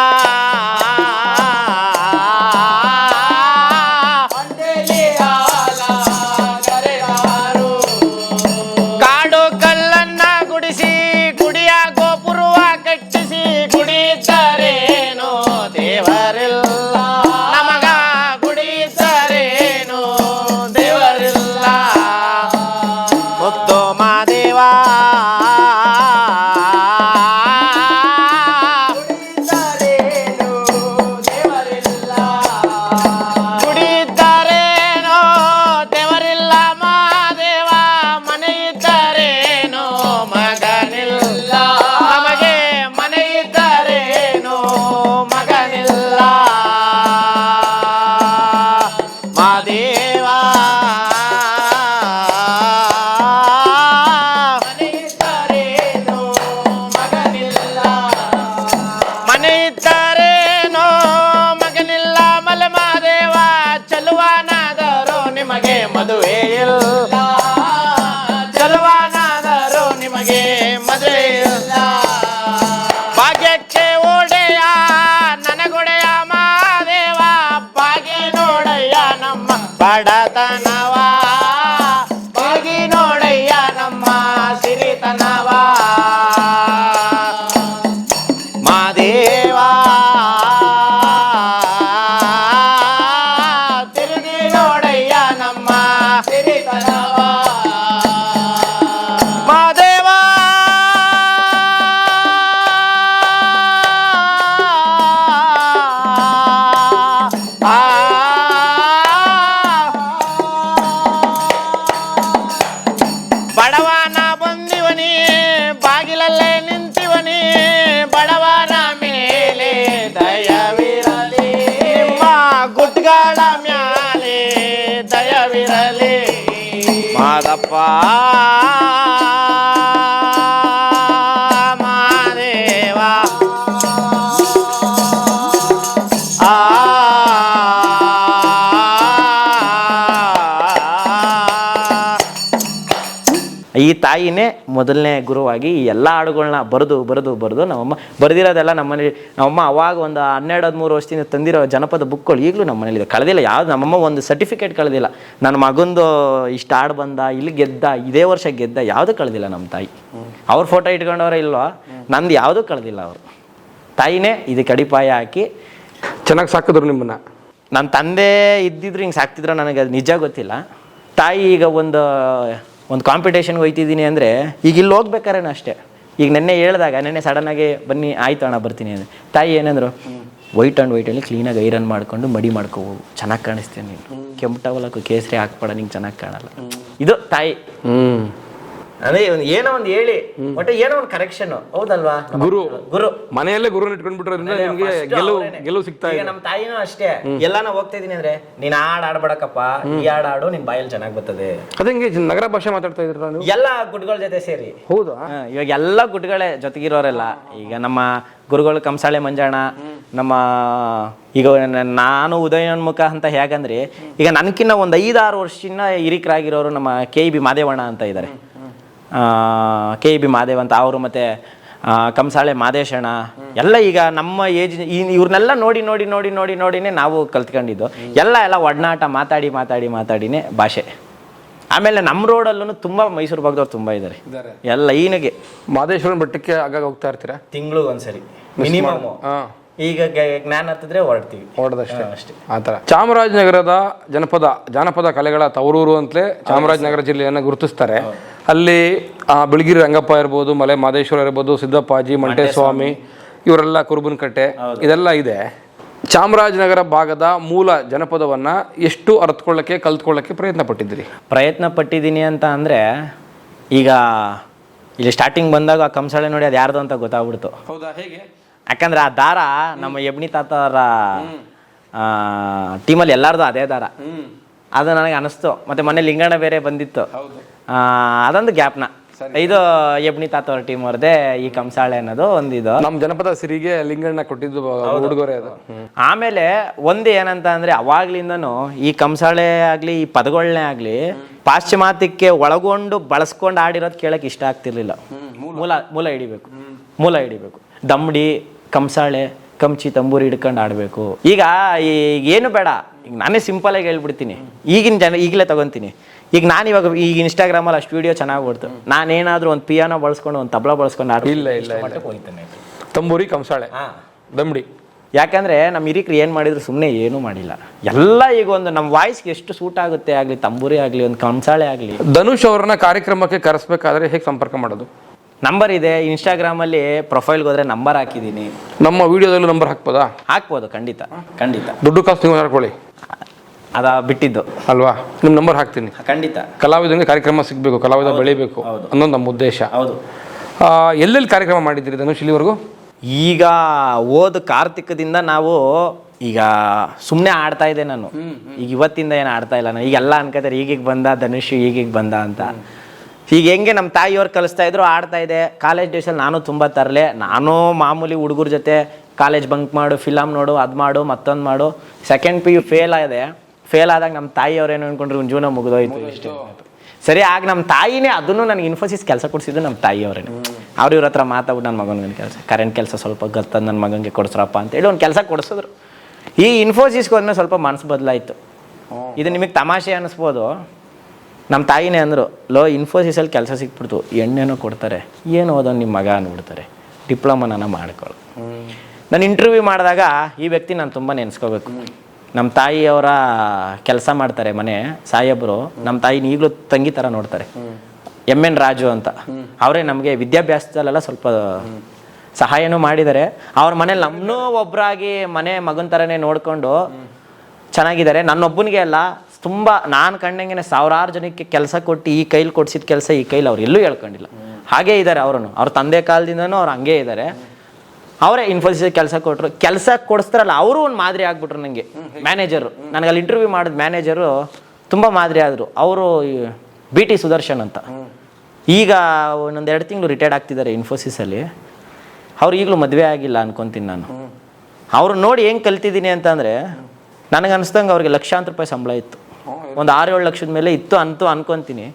A: ಅಂಡೆಲೆ ಆಲ ಕರೆದಾರು ಕಾಡು ಕಲ್ಲನ್ನ ಗುಡಿಸಿ ಗುಡಿಯ ಗೋಪುರವ ಕಟ್ಟಿಸಿ ಗುಡಿದ್ದರೇನು ದೇವರಿಲ್ಲ ನಮಗ ಗುಡಿದ್ದರೇನು ದೇವರಿಲ್ಲ ಮುದ್ದು ಮಾದೇವ
C: ಈ ತಾಯಿನೇ ಮೊದಲನೇ ಗುರುವಾಗಿ ಈ ಎಲ್ಲ ಹಾಡುಗಳನ್ನ ಬರೆದು ನಮ್ಮಮ್ಮ ಬರೆದಿರೋದೆಲ್ಲ ನಮ್ಮಮ್ಮ ಅವಾಗ ಒಂದು 12-13 ವರ್ಷದಿಂದ ತಂದಿರೋ ಜನಪದ ಬುಕ್ಗಳು ಈಗಲೂ ನಮ್ಮ ಮನೇಲಿದೆ. ಕಳೆದಿಲ್ಲ ಯಾವ್ದು. ನಮ್ಮಮ್ಮ ಒಂದು ಸರ್ಟಿಫಿಕೇಟ್ ಕಳೆದಿಲ್ಲ. ನನ್ನ ಮಗಂದು ಇಷ್ಟು ಹಾಡು ಬಂದ, ಇಲ್ಲಿ ಗೆದ್ದ, ಇದೇ ವರ್ಷ ಗೆದ್ದ, ಯಾವುದೂ ಕಳೆದಿಲ್ಲ ನಮ್ಮ ತಾಯಿ. ಅವ್ರ ಫೋಟೋ ಇಟ್ಕೊಂಡವ್ರೆ ಇಲ್ವಾ, ನಂದು ಯಾವುದೂ ಕಳೆದಿಲ್ಲ. ಅವರು ತಾಯಿನೇ ಇದಕ್ಕೆ ಅಡಿಪಾಯ ಹಾಕಿ
B: ಚೆನ್ನಾಗಿ ಸಾಕಿದ್ರು ನಿಮ್ಮನ್ನ.
C: ನನ್ನ ತಂದೆ ಇದ್ದಿದ್ರು ಹಿಂಗೆ ಸಾಕ್ತಿದ್ರು, ನನಗೆ ಅದು ನಿಜ ಗೊತ್ತಿಲ್ಲ. ತಾಯಿ ಈಗ ಒಂದು ಕಾಂಪಿಟೇಷನ್ಗೆ ಹೋಗ್ತಿದ್ದೀನಿ ಅಂದರೆ ಈಗ ಇಲ್ಲಿ ಹೋಗ್ಬೇಕಾರೆ ಅಷ್ಟೇ. ಈಗ ನೆನ್ನೆ ಸಡನ್ನಾಗಿ ಬನ್ನಿ ಆಯ್ತು ಅಣ್ಣ ಬರ್ತೀನಿ ಅಂದರೆ ತಾಯಿ ಏನಂದ್ರು, ವೈಟಲ್ಲಿ ಕ್ಲೀನಾಗಿ ಐರನ್ ಮಾಡ್ಕೊಂಡು ಮಡಿ ಮಾಡ್ಕೋಬೋದು, ಚೆನ್ನಾಗಿ ಕಾಣಿಸ್ತೀನಿ ನೀನು, ಕೆಂಪು ಟವಲ್ ಹಾಕು, ಕೇಸರಿ ಹಾಕ್ಬೇಡ, ನಿಂಗೆ ಚೆನ್ನಾಗಿ ಕಾಣಲ್ಲ. ಇದು ತಾಯಿ. ಅದೇ ಏನೋ ಒಂದು ಹೇಳಿ ಒಟ್ಟೆ ಏನೋ ಒಂದು ಕರೆಕ್ಷನ್. ಹೌದಲ್ವಾ? ಗುರು
B: ಮನೆಯಲ್ಲೇ ಗುರು ಇಟ್ಕೊಂಡ್ಬಿಟ್ರೋದ್ರಿಂದ ನಿಮ್ಗೆ ಗೆಲುವು ಸಿಗ್ತಾ ಇದೆ.
C: ನಮ್ಮ ತಾಯಿನೂ ಅಷ್ಟೇ. ಎಲ್ಲಾನ ಹೋಗ್ತಾ ಇದೀನಿ ಅಂದ್ರೆ ನೀನ್ ಆಡ್ಬೇಡಕ್ಕಪ್ಪ, ಈ ಹಾಡು ನಿನ್ ಬಾಯಲ್ಲಿ ಚೆನ್ನಾಗಿ ಬರ್ತದೆ.
B: ಅದಂಗೆ ನಗರ ಭಾಷೆ ಮಾತಾಡ್ತಾ ಇದ್ರ
C: ಎಲ್ಲಾ ಗುಡ್ಗಳ ಜೊತೆ ಸೇರಿ.
B: ಹೌದಾ?
C: ಇವಾಗ ಎಲ್ಲ ಗುಡ್ಗಳೇ ಜೊತೆಗಿರೋರೆಲ್ಲ. ಈಗ ನಮ್ಮ ಗುರುಗಳು ಕಂಸಾಳೆ ಮಂಜಾಣ, ನಮ್ಮ ಈಗ ನಾನು ಉದಯೋನ್ಮುಖ ಅಂತ ಹೇಗಂದ್ರೆ ಈಗ ನನ್ಕಿನ್ನ ಒಂದು 5-6 ವರ್ಷದಿಂದ ಹಿರಿಕರಾಗಿರೋರು ನಮ್ಮ KEB ಮಾದೇವಣ್ಣ ಅಂತ ಇದ್ದಾರೆ. KEB ಮಾದೇವ್ ಅಂತ ಅವರು, ಮತ್ತೆ ಕಂಸಾಳೆ ಮಾದೇಶಣ್ಣ ಎಲ್ಲ ಈಗ ನಮ್ಮ ಏಜ್. ಇವ್ರನ್ನೆಲ್ಲ ನೋಡಿನೇ ನಾವು ಕಲ್ತ್ಕೊಂಡಿದ್ದು. ಎಲ್ಲ ಒಡನಾಟ ಮಾತಾಡಿನೇ ಭಾಷೆ. ಆಮೇಲೆ ನಮ್ಮ ರೋಡಲ್ಲೂ ತುಂಬ ಮೈಸೂರು ಭಾಗದವ್ರು ತುಂಬ ಇದ್ದಾರೆ. ಎಲ್ಲ ಈನಿಗೆ
B: ಮಾದೇಶ್ವರನ ಬೆಟ್ಟಕ್ಕೆ ಆಗಾಗ ಹೋಗ್ತಾ ಇರ್ತೀರಾ?
C: ತಿಂಗಳಿಗೆ ಒಂದ್ಸರಿ ಮಿನಿಮಮ್. ಈಗ ಜ್ಞಾನ ಹತ್ತಿದ್ರೆ ಹೊರಡ್ದಷ್ಟೇ ಅಷ್ಟೇ.
B: ಆ ಥರ ಚಾಮರಾಜನಗರದ ಜಾನಪದ ಕಲೆಗಳ ತವರೂರು ಅಂತಲೇ ಚಾಮರಾಜನಗರ ಜಿಲ್ಲೆಯನ್ನು ಗುರುತಿಸ್ತಾರೆ. ಅಲ್ಲಿ ಬಿಳಿಗಿರಿ ರಂಗಪ್ಪ ಇರ್ಬೋದು, ಮಲೆ ಮಾದೇಶ್ವರ ಇರ್ಬೋದು, ಸಿದ್ದಪ್ಪಾಜಿ, ಮಂಟೇಸ್ವಾಮಿ, ಇವರೆಲ್ಲ ಕುರುಬನಕಟ್ಟೆ, ಇದೆಲ್ಲ ಇದೆ. ಚಾಮರಾಜನಗರ ಭಾಗದ ಮೂಲ ಜನಪದವನ್ನ ಎಷ್ಟು ಕಲ್ತ್ಕೊಳ್ಳಕ್ಕೆ ಪ್ರಯತ್ನ
C: ಪಟ್ಟಿದ್ದೀನಿ ಅಂತ ಅಂದರೆ, ಈಗ ಇಲ್ಲಿ ಸ್ಟಾರ್ಟಿಂಗ್ ಬಂದಾಗ ಆ ಕಂಸಾಳೆ ನೋಡಿ ಅದು ಯಾರ್ದು ಅಂತ ಗೊತ್ತಾಗ್ಬಿಡ್ತು.
B: ಹೌದಾ? ಹೇಗೆ?
C: ಯಾಕಂದ್ರೆ ಆ ದಾರ ನಮ್ಮ ಎಬ್ನಿ ತಾತವರ ಟೀಮಲ್ಲಿ ಎಲ್ಲಾರ್ದು ಅದೇ ದಾರ. ಅದು ನನಗೆ ಅನಿಸ್ತು. ಮತ್ತೆ ಮೊನ್ನೆ ಲಿಂಗಣ್ಣ ಬೇರೆ ಬಂದಿತ್ತು, ಅದೊಂದು ಗ್ಯಾಪ್ನ. ಇದು ಎಬ್ನಿ ತಾತವರ ಟೀಮ್ ಅವ್ರದೇ ಈ ಕಂಸಾಳೆ ಅನ್ನೋದು ಒಂದಿದು.
B: ನಮ್ಮ ಜನಪದ ಸಿರಿಗೆ ಲಿಂಗಣ್ಣ ಕೊಟ್ಟಿದ್ದು ಉಡುಗೊರೆ ಅದು.
C: ಆಮೇಲೆ ಒಂದು ಏನಂತ ಅಂದ್ರೆ ಅವಾಗ್ಲಿಂದನು ಈ ಕಂಸಾಳೆ ಆಗ್ಲಿ, ಈ ಪದಗಳನ್ನೇ ಆಗ್ಲಿ ಪಾಶ್ಚಿಮಾತ್ಯಕ್ಕೆ ಒಳಗೊಂಡು ಬಳಸ್ಕೊಂಡು ಆಡಿರೋದು ಕೇಳಕ್ ಇಷ್ಟ ಆಗ್ತಿರ್ಲಿಲ್ಲ. ಮೂಲ ಹಿಡಿಬೇಕು. ದಮ್ಡಿ, ಕಂಸಾಳೆ, ಕಂಚಿ, ತಂಬೂರಿ ಹಿಡ್ಕೊಂಡು ಆಡಬೇಕು. ಈಗ ಏನು ಬೇಡ, ಈಗ ನಾನೇ ಸಿಂಪಲಾಗಿ ಹೇಳ್ಬಿಡ್ತೀನಿ. ಈಗಲೇ ತಗೊತೀನಿ. ಈಗ ನಾನು ಇವಾಗ ಇನ್ಸ್ಟಾಗ್ರಾಮಲ್ಲಿ ಅಷ್ಟು ವಿಡಿಯೋ ಚೆನ್ನಾಗಿ ಕೊಡ್ತು. ನಾನೇನಾದ್ರೂ ಒಂದು ಪಿಯಾನೋ ಬಳಸ್ಕೊಂಡು, ಒಂದು ತಬಲಾ ಬಳಸ್ಕೊಂಡು
B: ಇಲ್ಲ. ತಂಬೂರಿ, ಕಂಸಾಳೆ, ದಮ್ಡಿ.
C: ಯಾಕಂದ್ರೆ ನಮ್ಮ ಹಿರಿಕರು ಏನು ಮಾಡಿದ್ರು ಸುಮ್ಮನೆ ಏನೂ ಮಾಡಿಲ್ಲ. ಎಲ್ಲ ಈಗ ಒಂದು ನಮ್ಮ ವಾಯ್ಸ್ಗೆ ಎಷ್ಟು ಸೂಟ್ ಆಗುತ್ತೆ, ಆಗಲಿ ತಂಬೂರಿ ಆಗಲಿ, ಒಂದು ಕಂಸಾಳೆ ಆಗಲಿ.
B: ಧನುಷ್ ಅವ್ರನ್ನ ಕಾರ್ಯಕ್ರಮಕ್ಕೆ ಕರೆಸ್ಬೇಕಾದ್ರೆ ಹೇಗೆ ಸಂಪರ್ಕ ಮಾಡೋದು?
C: ನಂಬರ್ ಇದೆ, ಇನ್ಸ್ಟಾಗ್ರಾಮಲ್ಲಿ ಪ್ರೊಫೈಲ್ಗೆ ಹೋದ್ರೆ ನಂಬರ್ ಹಾಕಿದ್ದೀನಿ.
B: ನಮ್ಮ ವಿಡಿಯೋದಲ್ಲೂ ನಂಬರ್
C: ಹಾಕ್ಬೋದು. ಖಂಡಿತ
B: ದುಡ್ಡು ಕಾಸು ನೀವು ಮಾಡ್ಕೊಳ್ಳಿ,
C: ಅದ ಬಿಟ್ಟಿದ್ದು
B: ಅಲ್ವಾ? ನಿಮ್ಮ ನಂಬರ್ ಹಾಕ್ತೀನಿ.
C: ಖಂಡಿತ.
B: ಕಲಾವಿದಂಗೆ ಕಾರ್ಯಕ್ರಮ ಸಿಗಬೇಕು, ಕಲಾವಿದ ಬೆಳಿಬೇಕು ಅನ್ನೋದು ನಮ್ಮ ಉದ್ದೇಶ.
C: ಹೌದು.
B: ಎಲ್ಲೆಲ್ಲಿ ಕಾರ್ಯಕ್ರಮ ಮಾಡಿದ್ದೀರಿ ಧನುಷ್ ಇಲ್ಲಿವರೆಗೂ?
C: ಈಗ ಹೋದ ಕಾರ್ತಿಕದಿಂದ ನಾವು ಈಗ ಸುಮ್ಮನೆ ಆಡ್ತಾ ಇದ್ದೆ ನಾನು. ಈಗ ಇವತ್ತಿಂದ ಏನು ಆಡ್ತಾ ಇಲ್ಲ ನಾನು. ಈಗೆಲ್ಲ ಅನ್ಕೋತಾರೆ ಈಗೀಗ ಬಂದ ಧನುಷ್, ಈಗೀಗ ಬಂದ ಅಂತ. ಈಗ ಹೆಂಗೆ ನಮ್ಮ ತಾಯಿಯವ್ರು ಕಲಿಸ್ತಾ ಇದ್ರು ಆಡ್ತಾ ಇದೆ. ಕಾಲೇಜ್ ಡೇಸಲ್ಲಿ ನಾನು ತುಂಬ ತರಲೆ. ನಾನು ಮಾಮೂಲಿ ಹುಡುಗರ ಜೊತೆ ಕಾಲೇಜ್ ಬಂಕ್ ಮಾಡು, ಫಿಲಮ್ ನೋಡು, ಅದು ಮಾಡು, ಮತ್ತೊಂದು ಮಾಡು. ಸೆಕೆಂಡ್ PU ಫೇಲ್ ಆದಾಗ ನಮ್ಮ ತಾಯಿಯವ್ರು ಏನು ಅನ್ಕೊಂಡ್ರು, ಒಂದು ಜೀವನ ಮುಗಿದೋಯ್ತು ಇಷ್ಟೇ. ಸರಿ, ಆಗ ನಮ್ಮ ತಾಯಿನೇ ಅದನ್ನು ನನಗೆ ಇನ್ಫೋಸಿಸ್ ಕೆಲಸ ಕೊಡಿಸಿದ್ದು ನಮ್ಮ ತಾಯಿಯವರೇನೆ. ಇವ್ರ ಹತ್ರ ಮಾತಾಡ್ಬಿಟ್ಟು ನನ್ನ ಮಗನಿಗೆ ಕರೆಂಟ್ ಕೆಲಸ ಸ್ವಲ್ಪ ಗೊತ್ತದ ನನ್ನ ಮಗನಿಗೆ ಕೊಡಿಸ್ರಪ್ಪ ಅಂತೇಳಿ ಒಂದು ಕೆಲಸ ಕೊಡಿಸಿದ್ರು. ಈ ಇನ್ಫೋಸಿಸ್ಗೆ ಹೋದ್ಮೇಲೆ ಸ್ವಲ್ಪ ಮನಸ್ಸು ಬದಲಾಯಿತು. ಇದು ನಿಮಗೆ ತಮಾಷೆ ಅನ್ನಿಸ್ಬೋದು. ನಮ್ಮ ತಾಯಿನೇ ಅಂದರು, ಇನ್ಫೋಸಿಸಲ್ಲಿ ಕೆಲಸ ಸಿಕ್ಬಿಡ್ತು, ಎಣ್ಣೆನೋ ಕೊಡ್ತಾರೆ, ಏನು ಓದೋ ನಿಮ್ಮ ಮಗ ಅಂದ್ಬಿಡ್ತಾರೆ, ಡಿಪ್ಲೊಮಾನ ಮಾಡ್ಕೊಳ್ಳು. ನಾನು ಇಂಟರ್ವ್ಯೂ ಮಾಡಿದಾಗ ಈ ವ್ಯಕ್ತಿ ನಾನು ತುಂಬ ನೆನೆಸ್ಕೋಬೇಕು. ನಮ್ಮ ತಾಯಿಯವರ ಕೆಲಸ ಮಾಡ್ತಾರೆ ಮನೆ ಸಾಹೇಬರು. ನಮ್ಮ ತಾಯಿನ ಈಗಲೂ ತಂಗಿ ಥರ ನೋಡ್ತಾರೆ. MN ರಾಜು ಅಂತ. ಅವರೇ ನಮಗೆ ವಿದ್ಯಾಭ್ಯಾಸದಲ್ಲೆಲ್ಲ ಸ್ವಲ್ಪ ಸಹಾಯನೂ ಮಾಡಿದ್ದಾರೆ. ಅವ್ರ ಮನೇಲಿ ನಮ್ಮನ್ನೂ ಒಬ್ಬರಾಗಿ ಮನೆ ಮಗನ ಥರನೇ ನೋಡಿಕೊಂಡು ಚೆನ್ನಾಗಿದ್ದಾರೆ. ನನ್ನೊಬ್ಬನಿಗೆ ಅಲ್ಲ, ತುಂಬ ನಾನು ಕಂಡಂಗೆ ಸಾವಿರಾರು ಜನಕ್ಕೆ ಕೆಲಸ ಕೊಟ್ಟು ಈ ಕೈಲಿ ಕೊಡ್ಸಿದ ಕೆಲಸ ಈ ಕೈಲಿ ಅವ್ರು ಎಲ್ಲೂ ಹೇಳ್ಕೊಂಡಿಲ್ಲ. ಹಾಗೇ ಇದ್ದಾರೆ ಅವರು. ಅವ್ರ ತಂದೆ ಕಾಲದಿಂದನೂ ಅವ್ರು ಹಂಗೇ ಇದ್ದಾರೆ. ಅವರೇ ಇನ್ಫೋಸಿಸ್ ಕೆಲಸ ಕೊಟ್ಟರು. ಕೆಲಸ ಕೊಡಿಸ್ತಾರಲ್ಲ ಅವರು ಒಂದು ಮಾದರಿ ಆಗ್ಬಿಟ್ರು ನನಗೆ. ಮ್ಯಾನೇಜರು, ನನಗೆ ಅಲ್ಲಿ ಇಂಟರ್ವ್ಯೂ ಮಾಡಿದ ಮ್ಯಾನೇಜರು ತುಂಬ ಮಾದರಿ ಆದರು. ಅವರು BT ಸುದರ್ಶನ್ ಅಂತ. ಈಗ ಒಂದೊಂದು 2 ತಿಂಗಳು ರಿಟೈರ್ಡ್ ಆಗ್ತಿದ್ದಾರೆ ಇನ್ಫೋಸಿಸಲ್ಲಿ. ಅವ್ರು ಈಗಲೂ ಮದುವೆ ಆಗಿಲ್ಲ ಅನ್ಕೊತೀನಿ ನಾನು. ಅವ್ರು ನೋಡಿ ಹೆಂಗೆ ಕಲ್ತಿದ್ದೀನಿ ಅಂತಂದರೆ ನನಗೆ ಅನಿಸ್ದಂಗೆ ಅವ್ರಿಗೆ ಲಕ್ಷಾಂತರ ರೂಪಾಯಿ ಸಂಬಳ ಇತ್ತು. ಒಂದು 6-7 ಲಕ್ಷದ ಮೇಲೆ ಇತ್ತು ಅಂತೂ ಅನ್ಕೊತೀನಿ.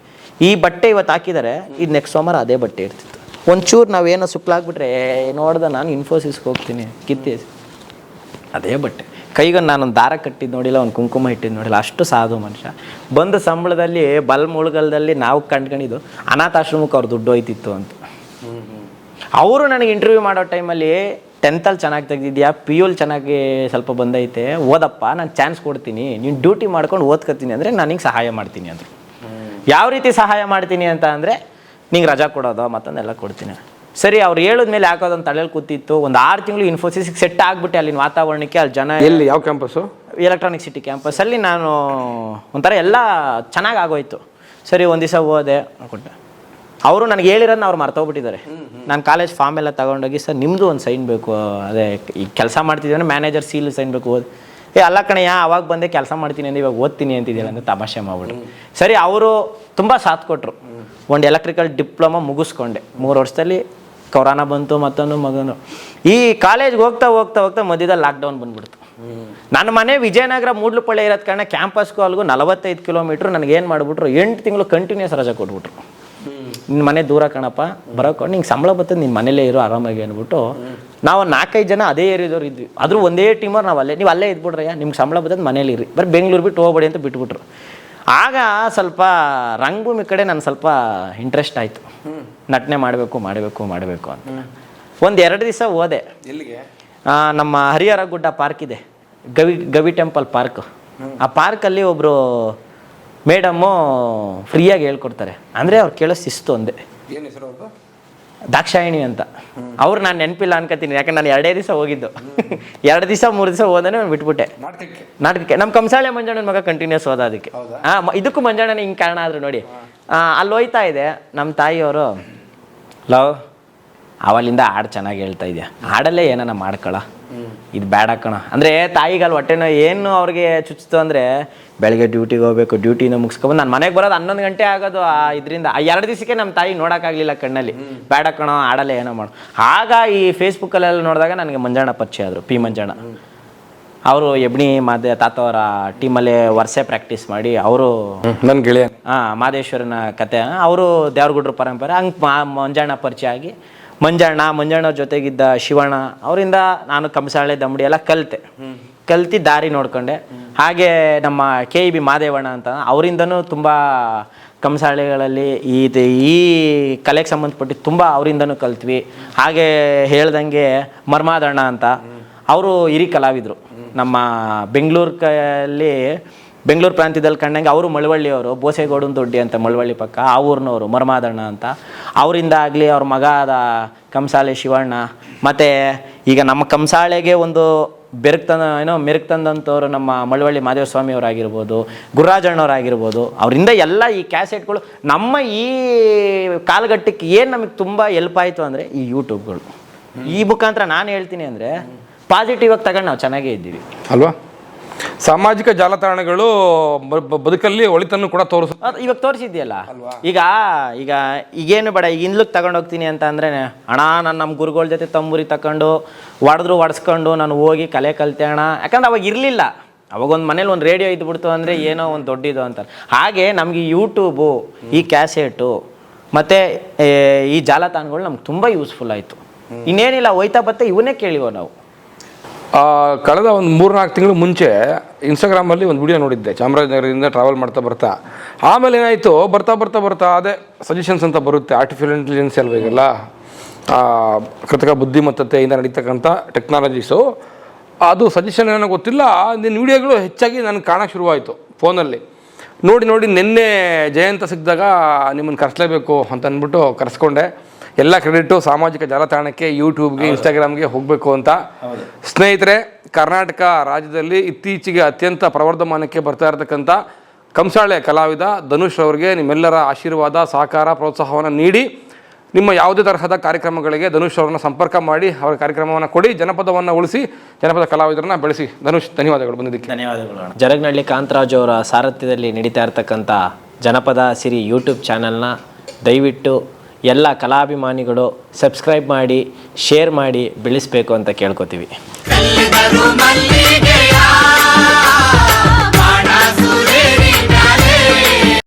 C: ಈ ಬಟ್ಟೆ ಇವತ್ತು ಹಾಕಿದ್ದಾರೆ, ಇದು ನೆಕ್ಸ್ಟ್ ಸೋಮವಾರ ಅದೇ ಬಟ್ಟೆ ಇರ್ತಿತ್ತು. ಒಂಚೂರು ನಾವೇನೋ ಸುಕ್ಲಾಗ್ಬಿಟ್ರೆ ನೋಡ್ದೆ ನಾನು ಇನ್ಫೋಸಿಸ್ಗೆ ಹೋಗ್ತೀನಿ ಕಿತ್ತಿ ಅದೇ ಬಟ್ಟೆ. ಕೈಗೆ ನಾನೊಂದು ದಾರ ಕಟ್ಟಿದ್ದು ನೋಡಿಲ್ಲ, ಒಂದು ಕುಂಕುಮ ಇಟ್ಟಿದ್ದು ನೋಡಿಲ್ಲ, ಅಷ್ಟು ಸಾಧು ಮನುಷ್ಯ. ಬಂದು ಸಂಬಳದಲ್ಲಿ ಮುಳುಗಲ್ದಲ್ಲಿ ನಾವು ಕಂಡ್ಕೊಂಡಿದ್ದು ಅನಾಥಾಶ್ರಮಕ್ಕೆ ಅವ್ರು ದುಡ್ಡು ಹೋಯ್ತಿತ್ತು ಅಂತ. ಅವರು ನನಗೆ ಇಂಟರ್ವ್ಯೂ ಮಾಡೋ ಟೈಮಲ್ಲಿ 10th ಚೆನ್ನಾಗಿ ತೆಗೆದಿದ್ಯಾ, PU ಚೆನ್ನಾಗಿ ಸ್ವಲ್ಪ ಬಂದೈತೆ, ಓದಪ್ಪ ನಾನು ಚಾನ್ಸ್ ಕೊಡ್ತೀನಿ, ನೀನು ಡ್ಯೂಟಿ ಮಾಡ್ಕೊಂಡು ಓದ್ಕೊತೀನಿ ಅಂದರೆ ನನಗೆ ಸಹಾಯ ಮಾಡ್ತೀನಿ ಅಂದರು. ಯಾವ ರೀತಿ ಸಹಾಯ ಮಾಡ್ತೀನಿ ಅಂತ ಅಂದರೆ ನಿಂಗೆ ರಜಾ ಕೊಡೋದು ಮತ್ತೊಂದೆಲ್ಲ ಕೊಡ್ತೀನಿ. ಸರಿ, ಅವ್ರು ಹೇಳಿದ್ಮೇಲೆ ಯಾಕೋದೊಂದು ತಲೆಯಲ್ಲಿ ಕೂತಿತ್ತು. ಒಂದು 6 ತಿಂಗಳು ಇನ್ಫೋಸಿಸ್ಗೆ ಸೆಟ್ ಆಗಿಬಿಟ್ಟೆ. ಅಲ್ಲಿನ ವಾತಾವರಣಕ್ಕೆ, ಅಲ್ಲಿ ಜನ.
B: ಎಲ್ಲಿ, ಯಾವ ಕ್ಯಾಂಪಸ್ಸು?
C: ಎಲೆಕ್ಟ್ರಾನಿಕ್ ಸಿಟಿ ಕ್ಯಾಂಪಸ್ಸಲ್ಲಿ ನಾನು ಒಂಥರ ಎಲ್ಲ ಚೆನ್ನಾಗಿ ಆಗೋಯ್ತು. ಸರಿ, ಒಂದು ದಿವಸ ಹೋದೆ ಕೊಟ್ಟೆ. ಅವರು ನನಗೆ ಹೇಳಿರೋದನ್ನ ಅವ್ರು ಮರ್ತೋಗ್ಬಿಟ್ಟಿದ್ದಾರೆ. ನಾನು ಕಾಲೇಜ್ ಫಾರ್ಮ್ ಎಲ್ಲ ತೊಗೊಂಡೋಗಿ, ಸರ್ ನಿಮ್ಮದು ಒಂದು ಸೈನ್ ಬೇಕು, ಅದೇ ಈ ಕೆಲಸ ಮಾಡ್ತಿದ್ದೀವಿ ಮ್ಯಾನೇಜರ್ ಸೀಲ್ ಸೈನ್ ಬೇಕು. ಅಲ್ಲ ಕಣಯ್ಯ, ಅವಾಗ ಬಂದೆ ಕೆಲಸ ಮಾಡ್ತೀನಿ ಅಂದರೆ ಇವಾಗ ಓದ್ತೀನಿ ಅಂತಿದ್ದೀರ ಅಂತ ತಮಾಷೆ ಮಾಡ್ಬಿಟ್ರು. ಸರಿ, ಅವರು ತುಂಬ ಸಾಥ್ ಕೊಟ್ಟರು. ಒಂದು ಎಲೆಕ್ಟ್ರಿಕಲ್ ಡಿಪ್ಲೊಮಾ ಮುಗಿಸ್ಕೊಂಡೆ 3 ವರ್ಷದಲ್ಲಿ. ಕೊರೋನಾ ಬಂತು, ಮತ್ತೊಂದು ಮಗನು. ಈ ಕಾಲೇಜ್ಗೆ ಹೋಗ್ತಾ ಹೋಗ್ತಾ ಹೋಗ್ತಾ ಮಧ್ಯದಲ್ಲಿ ಲಾಕ್ಡೌನ್ ಬಂದ್ಬಿಡ್ತು. ನನ್ನ ಮನೆ ವಿಜಯನಗರ ಮೂಡ್ಲುಪಳ್ಳಿ ಇರೋದ್ ಕಾರಣ ಕ್ಯಾಂಪಸ್ಗೂ ಅಲ್ಲಿಗೂ 45 ಕಿಲೋಮೀಟ್ರ್. ನನಗೇನು ಮಾಡಿಬಿಟ್ರು, 8 ತಿಂಗಳು ಕಂಟಿನ್ಯೂಸ್ ರಜೆ ಕೊಟ್ಬಿಟ್ರು. ನಿನ್ನ ಮನೆ ದೂರ ಕಣಪ್ಪ, ಬರೋಕೊಂಡು ನಿಂಗೆ ಸಂಬಳ ಬರ್ತದೆ, ನಿನ್ನ ಮನೇಲೇ ಇರೋ ಆರಾಮಾಗಿ ಅಂದ್ಬಿಟ್ಟು ನಾವು 4-5 ಜನ ಅದೇ ಏರಿಯಾದವ್ರು ಇದ್ವಿ. ಆದರೂ ಒಂದೇ ಟೀಮರ್ ನಾವು ಅಲ್ಲೇ, ನೀವು ಅಲ್ಲೇ ಇದ್ಬಿಡ್ರಯ್ಯ, ನಿಮ್ಗೆ ಸಂಬಳ ಬರ್ತದೆ ಮನೇಲಿ ಇರಿ, ಬರೀ ಬೆಂಗಳೂರು ಬಿಟ್ಟು ಹೋಗ್ಬೇಡಿ ಅಂತ ಬಿಟ್ಬಿಟ್ರು. ಆಗ ಸ್ವಲ್ಪ ರಂಗಭೂಮಿ ಕಡೆ ನಾನು ಸ್ವಲ್ಪ ಇಂಟ್ರೆಸ್ಟ್ ಆಯಿತು. ನಟನೆ ಮಾಡಬೇಕು ಅಂತ. ಒಂದು 2 ದಿವಸ ಹೋದೆ. ಎಲ್ಲಿಗೆ? ನಮ್ಮ ಹರಿಹರ ಗುಡ್ಡ ಪಾರ್ಕ್ ಇದೆ, ಗವಿ ಟೆಂಪಲ್ ಪಾರ್ಕ್. ಆ ಪಾರ್ಕಲ್ಲಿ ಒಬ್ಬರು ಮೇಡಮ್ಮು ಫ್ರೀಯಾಗಿ ಹೇಳ್ಕೊಡ್ತಾರೆ. ಅಂದರೆ ಅವ್ರು ಕೇಳೋ ಶಿಸ್ತು ಒಂದೇ.
B: ಏನು ಹೆಸರು?
C: ದಾಕ್ಷಾಯಿಣಿ ಅಂತ. ಅವ್ರು ನಾನು ನೆನಪಿಲ್ಲ ಅನ್ಕೋತೀನಿ, ಯಾಕಂದ್ರೆ ನಾನು 2 ದಿವಸ ಹೋಗಿದ್ದು. 2 ದಿವಸ 3 ದಿವಸ ಹೋದಾನೆ ನಾನು ಬಿಟ್ಬಿಟ್ಟೆ ನಾಟಕಕ್ಕೆ. ನಮ್ಮ ಕಂಸಾಳೆ ಮಂಜಣ್ಣನ ಮಗ ಕಂಟಿನ್ಯೂಸ್ ಹೋದ ಅದಕ್ಕೆ. ಇದಕ್ಕೂ ಮಂಜಣ್ಣನ ಹಿಂಗೆ ಕಾರಣ ಆದ್ರು ನೋಡಿ. ಅಲ್ಲಿ ಹೋಯ್ತಾ ಇದೆ, ನಮ್ಮ ತಾಯಿಯವರು, ಲವ್ ಅವಲಿಂದ ಹಾಡು ಚೆನ್ನಾಗಿ ಹೇಳ್ತಾ ಇದೆಯಾ, ಹಾಡಲ್ಲೇ ಏನಾನ ಮಾಡ್ಕೊಳ, ಇದು ಬೇಡ ಕಣ ಅಂದರೆ ತಾಯಿಗಲ್ಲಿ ಹೊಟ್ಟೆನೋ ಏನು ಅವ್ರಿಗೆ ಚುಚ್ಚಿತು ಅಂದರೆ ಬೆಳಗ್ಗೆ ಡ್ಯೂಟಿಗೆ ಹೋಗ್ಬೇಕು, ಡ್ಯೂಟಿನ ಮುಗಿಸ್ಕೊಂಡು ನಾನು ಮನೆಗೆ ಬರೋದು 11 ಗಂಟೆ ಆಗೋದು. ಇದರಿಂದ 2 ದಿವಸಕ್ಕೆ ನಮ್ಮ ತಾಯಿ ನೋಡೋಕ್ಕಾಗಲಿಲ್ಲ ಕಣ್ಣಲ್ಲಿ, ಬೇಡ ಕಣೋ ಆಡಲ್ಲೇ ಏನೋ ಮಾಡು. ಆಗ ಈ ಫೇಸ್ಬುಕ್ಕಲ್ಲೆಲ್ಲ ನೋಡಿದಾಗ ನನಗೆ ಮಂಜಣ್ಣ ಪರಿಚಯ ಆದರು, ಪಿ ಮಂಜಣ್ಣ. ಅವರು ಎಬ್ಣಿ ತಾತವರ ಟೀಮಲ್ಲೇ ವರ್ಷೆ ಪ್ರಾಕ್ಟೀಸ್ ಮಾಡಿ ಅವರು
B: ನನ್ನ ಗೆಳೆಯ
C: ಮಾದೇಶ್ವರನ ಕತೆ, ಅವರು ದೇವ್ರಗುಡ್ರ ಪರಂಪರೆ. ಹಂಗೆ ಮಂಜಣ್ಣ ಪರಿಚಯ ಆಗಿ ಮಂಜಣ್ಣ ಜೊತೆಗಿದ್ದ ಶಿವಣ್ಣ ಅವರಿಂದ ನಾನು ಕಂಸಾಳೆ ದಮಡಿ ಎಲ್ಲ ಕಲ್ತಿ ದಾರಿ ನೋಡ್ಕೊಂಡೆ. ಹಾಗೆ ನಮ್ಮ KEB ಮಾದೇವಣ್ಣ ಅಂತ, ಅವರಿಂದನೂ ತುಂಬ ಕಂಸಾಳೆಗಳಲ್ಲಿ ಈ ಕಲೆಗೆ ಸಂಬಂಧಪಟ್ಟು ತುಂಬ ಅವರಿಂದನೂ ಕಲ್ತ್ವಿ. ಹಾಗೆ ಹೇಳ್ದಂಗೆ ಮರ್ಮಾದಣ್ಣ ಅಂತ, ಅವರು ಹಿರಿ ಕಲಾವಿದರು. ನಮ್ಮ ಬೆಂಗಳೂರು ಪ್ರಾಂತ್ಯದಲ್ಲಿ ಕಂಡಂಗೆ ಅವರು ಮಳವಳ್ಳಿಯವರು, ಬೋಸೇಗೌಡನ ದೊಡ್ಡಿ ಅಂತ ಮಳವಳ್ಳಿ ಪಕ್ಕ, ಆ ಊರಿನವರು ಮರ್ಮಾದಣ್ಣ ಅಂತ. ಅವರಿಂದ ಆಗಲಿ ಅವ್ರ ಮಗ ಆದ ಕಂಸಾಳೆ ಶಿವಣ್ಣ, ಮತ್ತು ಈಗ ನಮ್ಮ ಕಂಸಾಳೆಗೆ ಒಂದು ಮೆರುಕು ತಂದಂಥವ್ರು ನಮ್ಮ ಮಳವಳ್ಳಿ ಮಾದೇವ ಸ್ವಾಮಿಯವರಾಗಿರ್ಬೋದು, ಗುರುರಾಜಣ್ಣವರಾಗಿರ್ಬೋದು. ಅವರಿಂದ ಎಲ್ಲ ಈ ಕ್ಯಾಸೆಟ್ಗಳು ನಮ್ಮ ಈ ಕಾಲಘಟ್ಟಕ್ಕೆ ಏನು ನಮಗೆ ತುಂಬ ಹೆಲ್ಪ್ ಆಯಿತು ಅಂದರೆ ಈ ಯೂಟ್ಯೂಬ್ಗಳು. ಈ ಮುಖಾಂತರ ನಾನು ಹೇಳ್ತೀನಿ ಅಂದರೆ ಪಾಸಿಟಿವ್ ಆಗಿ ತಗೊಂಡು ನಾವು ಚೆನ್ನಾಗೇ ಇದ್ದೀವಿ
B: ಅಲ್ವಾ. ಸಾಮಾಜಿಕ ಜಾಲತಾಣಗಳು ಬದುಕಲ್ಲಿ ಒಳಿತನ್ನು ಕೂಡ
C: ಇವಾಗ ತೋರಿಸಿದ್ಯಲ್ಲ. ಈಗೇನು ಬೇಡ, ಈಗ ಇನ್ಲಕ್ಕೆ ತಗೊಂಡೋಗ್ತೀನಿ ಅಂತ ಅಂದರೆ ಅಣ್ಣ ನಾನು ನಮ್ಮ ಗುರುಗಳ ಜೊತೆ ತಂಬೂರಿ ತಗೊಂಡು ಹೊಡೆಸ್ಕೊಂಡು ನಾನು ಹೋಗಿ ಕಲೆ ಕಲಿತೆ ಅಣ್ಣ. ಯಾಕಂದ್ರೆ ಅವಾಗ ಇರಲಿಲ್ಲ, ಅವಾಗ ಒಂದು ಮನೇಲಿ ಒಂದು ರೇಡಿಯೋ ಇದ್ಬಿಡ್ತು ಅಂದರೆ ಏನೋ ಒಂದು ದೊಡ್ಡದು ಅಂತ. ಹಾಗೆ ನಮಗೆ ಯೂಟ್ಯೂಬು, ಈ ಕ್ಯಾಸೆಟು ಮತ್ತು ಈ ಜಾಲತಾಣಗಳು ನಮ್ಗೆ ತುಂಬ ಯೂಸ್ಫುಲ್ ಆಯಿತು. ಇನ್ನೇನಿಲ್ಲ, ಹೋಯ್ತಾ ಬತ್ತೆ ಇವನ್ನೇ ಕೇಳಿವೋ ನಾವು.
B: ಕಳೆದ ಒಂದು 3-4 ತಿಂಗಳು ಮುಂಚೆ ಇನ್ಸ್ಟಾಗ್ರಾಮಲ್ಲಿ ಒಂದು ವಿಡಿಯೋ ನೋಡಿದ್ದೆ, ಚಾಮರಾಜನಗರದಿಂದ ಟ್ರಾವೆಲ್ ಬರ್ತಾ. ಆಮೇಲೆ ಏನಾಯಿತು, ಬರ್ತಾ ಅದೇ ಸಜೆಷನ್ಸ್ ಅಂತ ಬರುತ್ತೆ. ಆರ್ಟಿಫಿಷಿಯಲ್ ಇಂಟೆಲಿಜೆನ್ಸ್ ಅಲ್ವ ಈಗೆಲ್ಲ, ಕೃತಕ ಬುದ್ಧಿಮತ್ತತೆಯಿಂದ ನಡೀತಕ್ಕಂಥ ಟೆಕ್ನಾಲಜೀಸು. ಅದು ಸಜೆಷನ್ ಏನೋ ಗೊತ್ತಿಲ್ಲ, ನಿನ್ನ ವಿಡಿಯೋಗಳು ಹೆಚ್ಚಾಗಿ ನನಗೆ ಕಾಣೋಕ್ಕೆ ಶುರುವಾಯಿತು ಫೋನಲ್ಲಿ. ನೋಡಿ ನಿನ್ನೆ ಜಯಂತ ಸಿಕ್ಕಿದಾಗ ನಿಮ್ಮನ್ನು ಕರೆಸಲೇಬೇಕು ಅಂತ ಅಂದ್ಬಿಟ್ಟು ಕರೆಸ್ಕೊಂಡೆ. ಎಲ್ಲ ಕ್ರೆಡಿಟು ಸಾಮಾಜಿಕ ಜಾಲತಾಣಕ್ಕೆ, ಯೂಟ್ಯೂಬ್ಗೆ, ಇನ್ಸ್ಟಾಗ್ರಾಮ್ಗೆ ಹೋಗಬೇಕು ಅಂತ. ಸ್ನೇಹಿತರೆ, ಕರ್ನಾಟಕ ರಾಜ್ಯದಲ್ಲಿ ಇತ್ತೀಚೆಗೆ ಅತ್ಯಂತ ಪ್ರವರ್ಧಮಾನಕ್ಕೆ ಬರ್ತಾ ಇರತಕ್ಕಂಥ ಕಂಸಾಳೆ ಕಲಾವಿದ ಧನುಷ್ ಅವರಿಗೆ ನಿಮ್ಮೆಲ್ಲರ ಆಶೀರ್ವಾದ, ಸಹಕಾರ, ಪ್ರೋತ್ಸಾಹವನ್ನು ನೀಡಿ ನಿಮ್ಮ ಯಾವುದೇ ತರಹದ ಕಾರ್ಯಕ್ರಮಗಳಿಗೆ ಧನುಷ್ ಅವರನ್ನು ಸಂಪರ್ಕ ಮಾಡಿ ಅವರ ಕಾರ್ಯಕ್ರಮವನ್ನು ಕೊಡಿ, ಜನಪದವನ್ನು ಉಳಿಸಿ, ಜನಪದ ಕಲಾವಿದರನ್ನು ಬೆಳೆಸಿ. ಧನುಷ್, ಧನ್ಯವಾದಗಳು ಬಂದಿದ್ದಕ್ಕೆ.
C: ಧನ್ಯವಾದಗಳು. ಜರಗ್ನಹಳ್ಳಿ ಕಾಂತರಾಜ್ ಅವರ ಸಾರಥ್ಯದಲ್ಲಿ ನಡೀತಾ ಇರ್ತಕ್ಕಂಥ ಜನಪದ ಸಿರಿ ಯೂಟ್ಯೂಬ್ ಚಾನಲ್ನ ದಯವಿಟ್ಟು ಎಲ್ಲ ಕಲಾಭಿಮಾನಿಗಳು ಸಬ್ಸ್ಕ್ರೈಬ್ ಮಾಡಿ, ಶೇರ್ ಮಾಡಿ ಬೆಳೆಸಬೇಕು ಅಂತ ಕೇಳ್ಕೊತೀವಿ.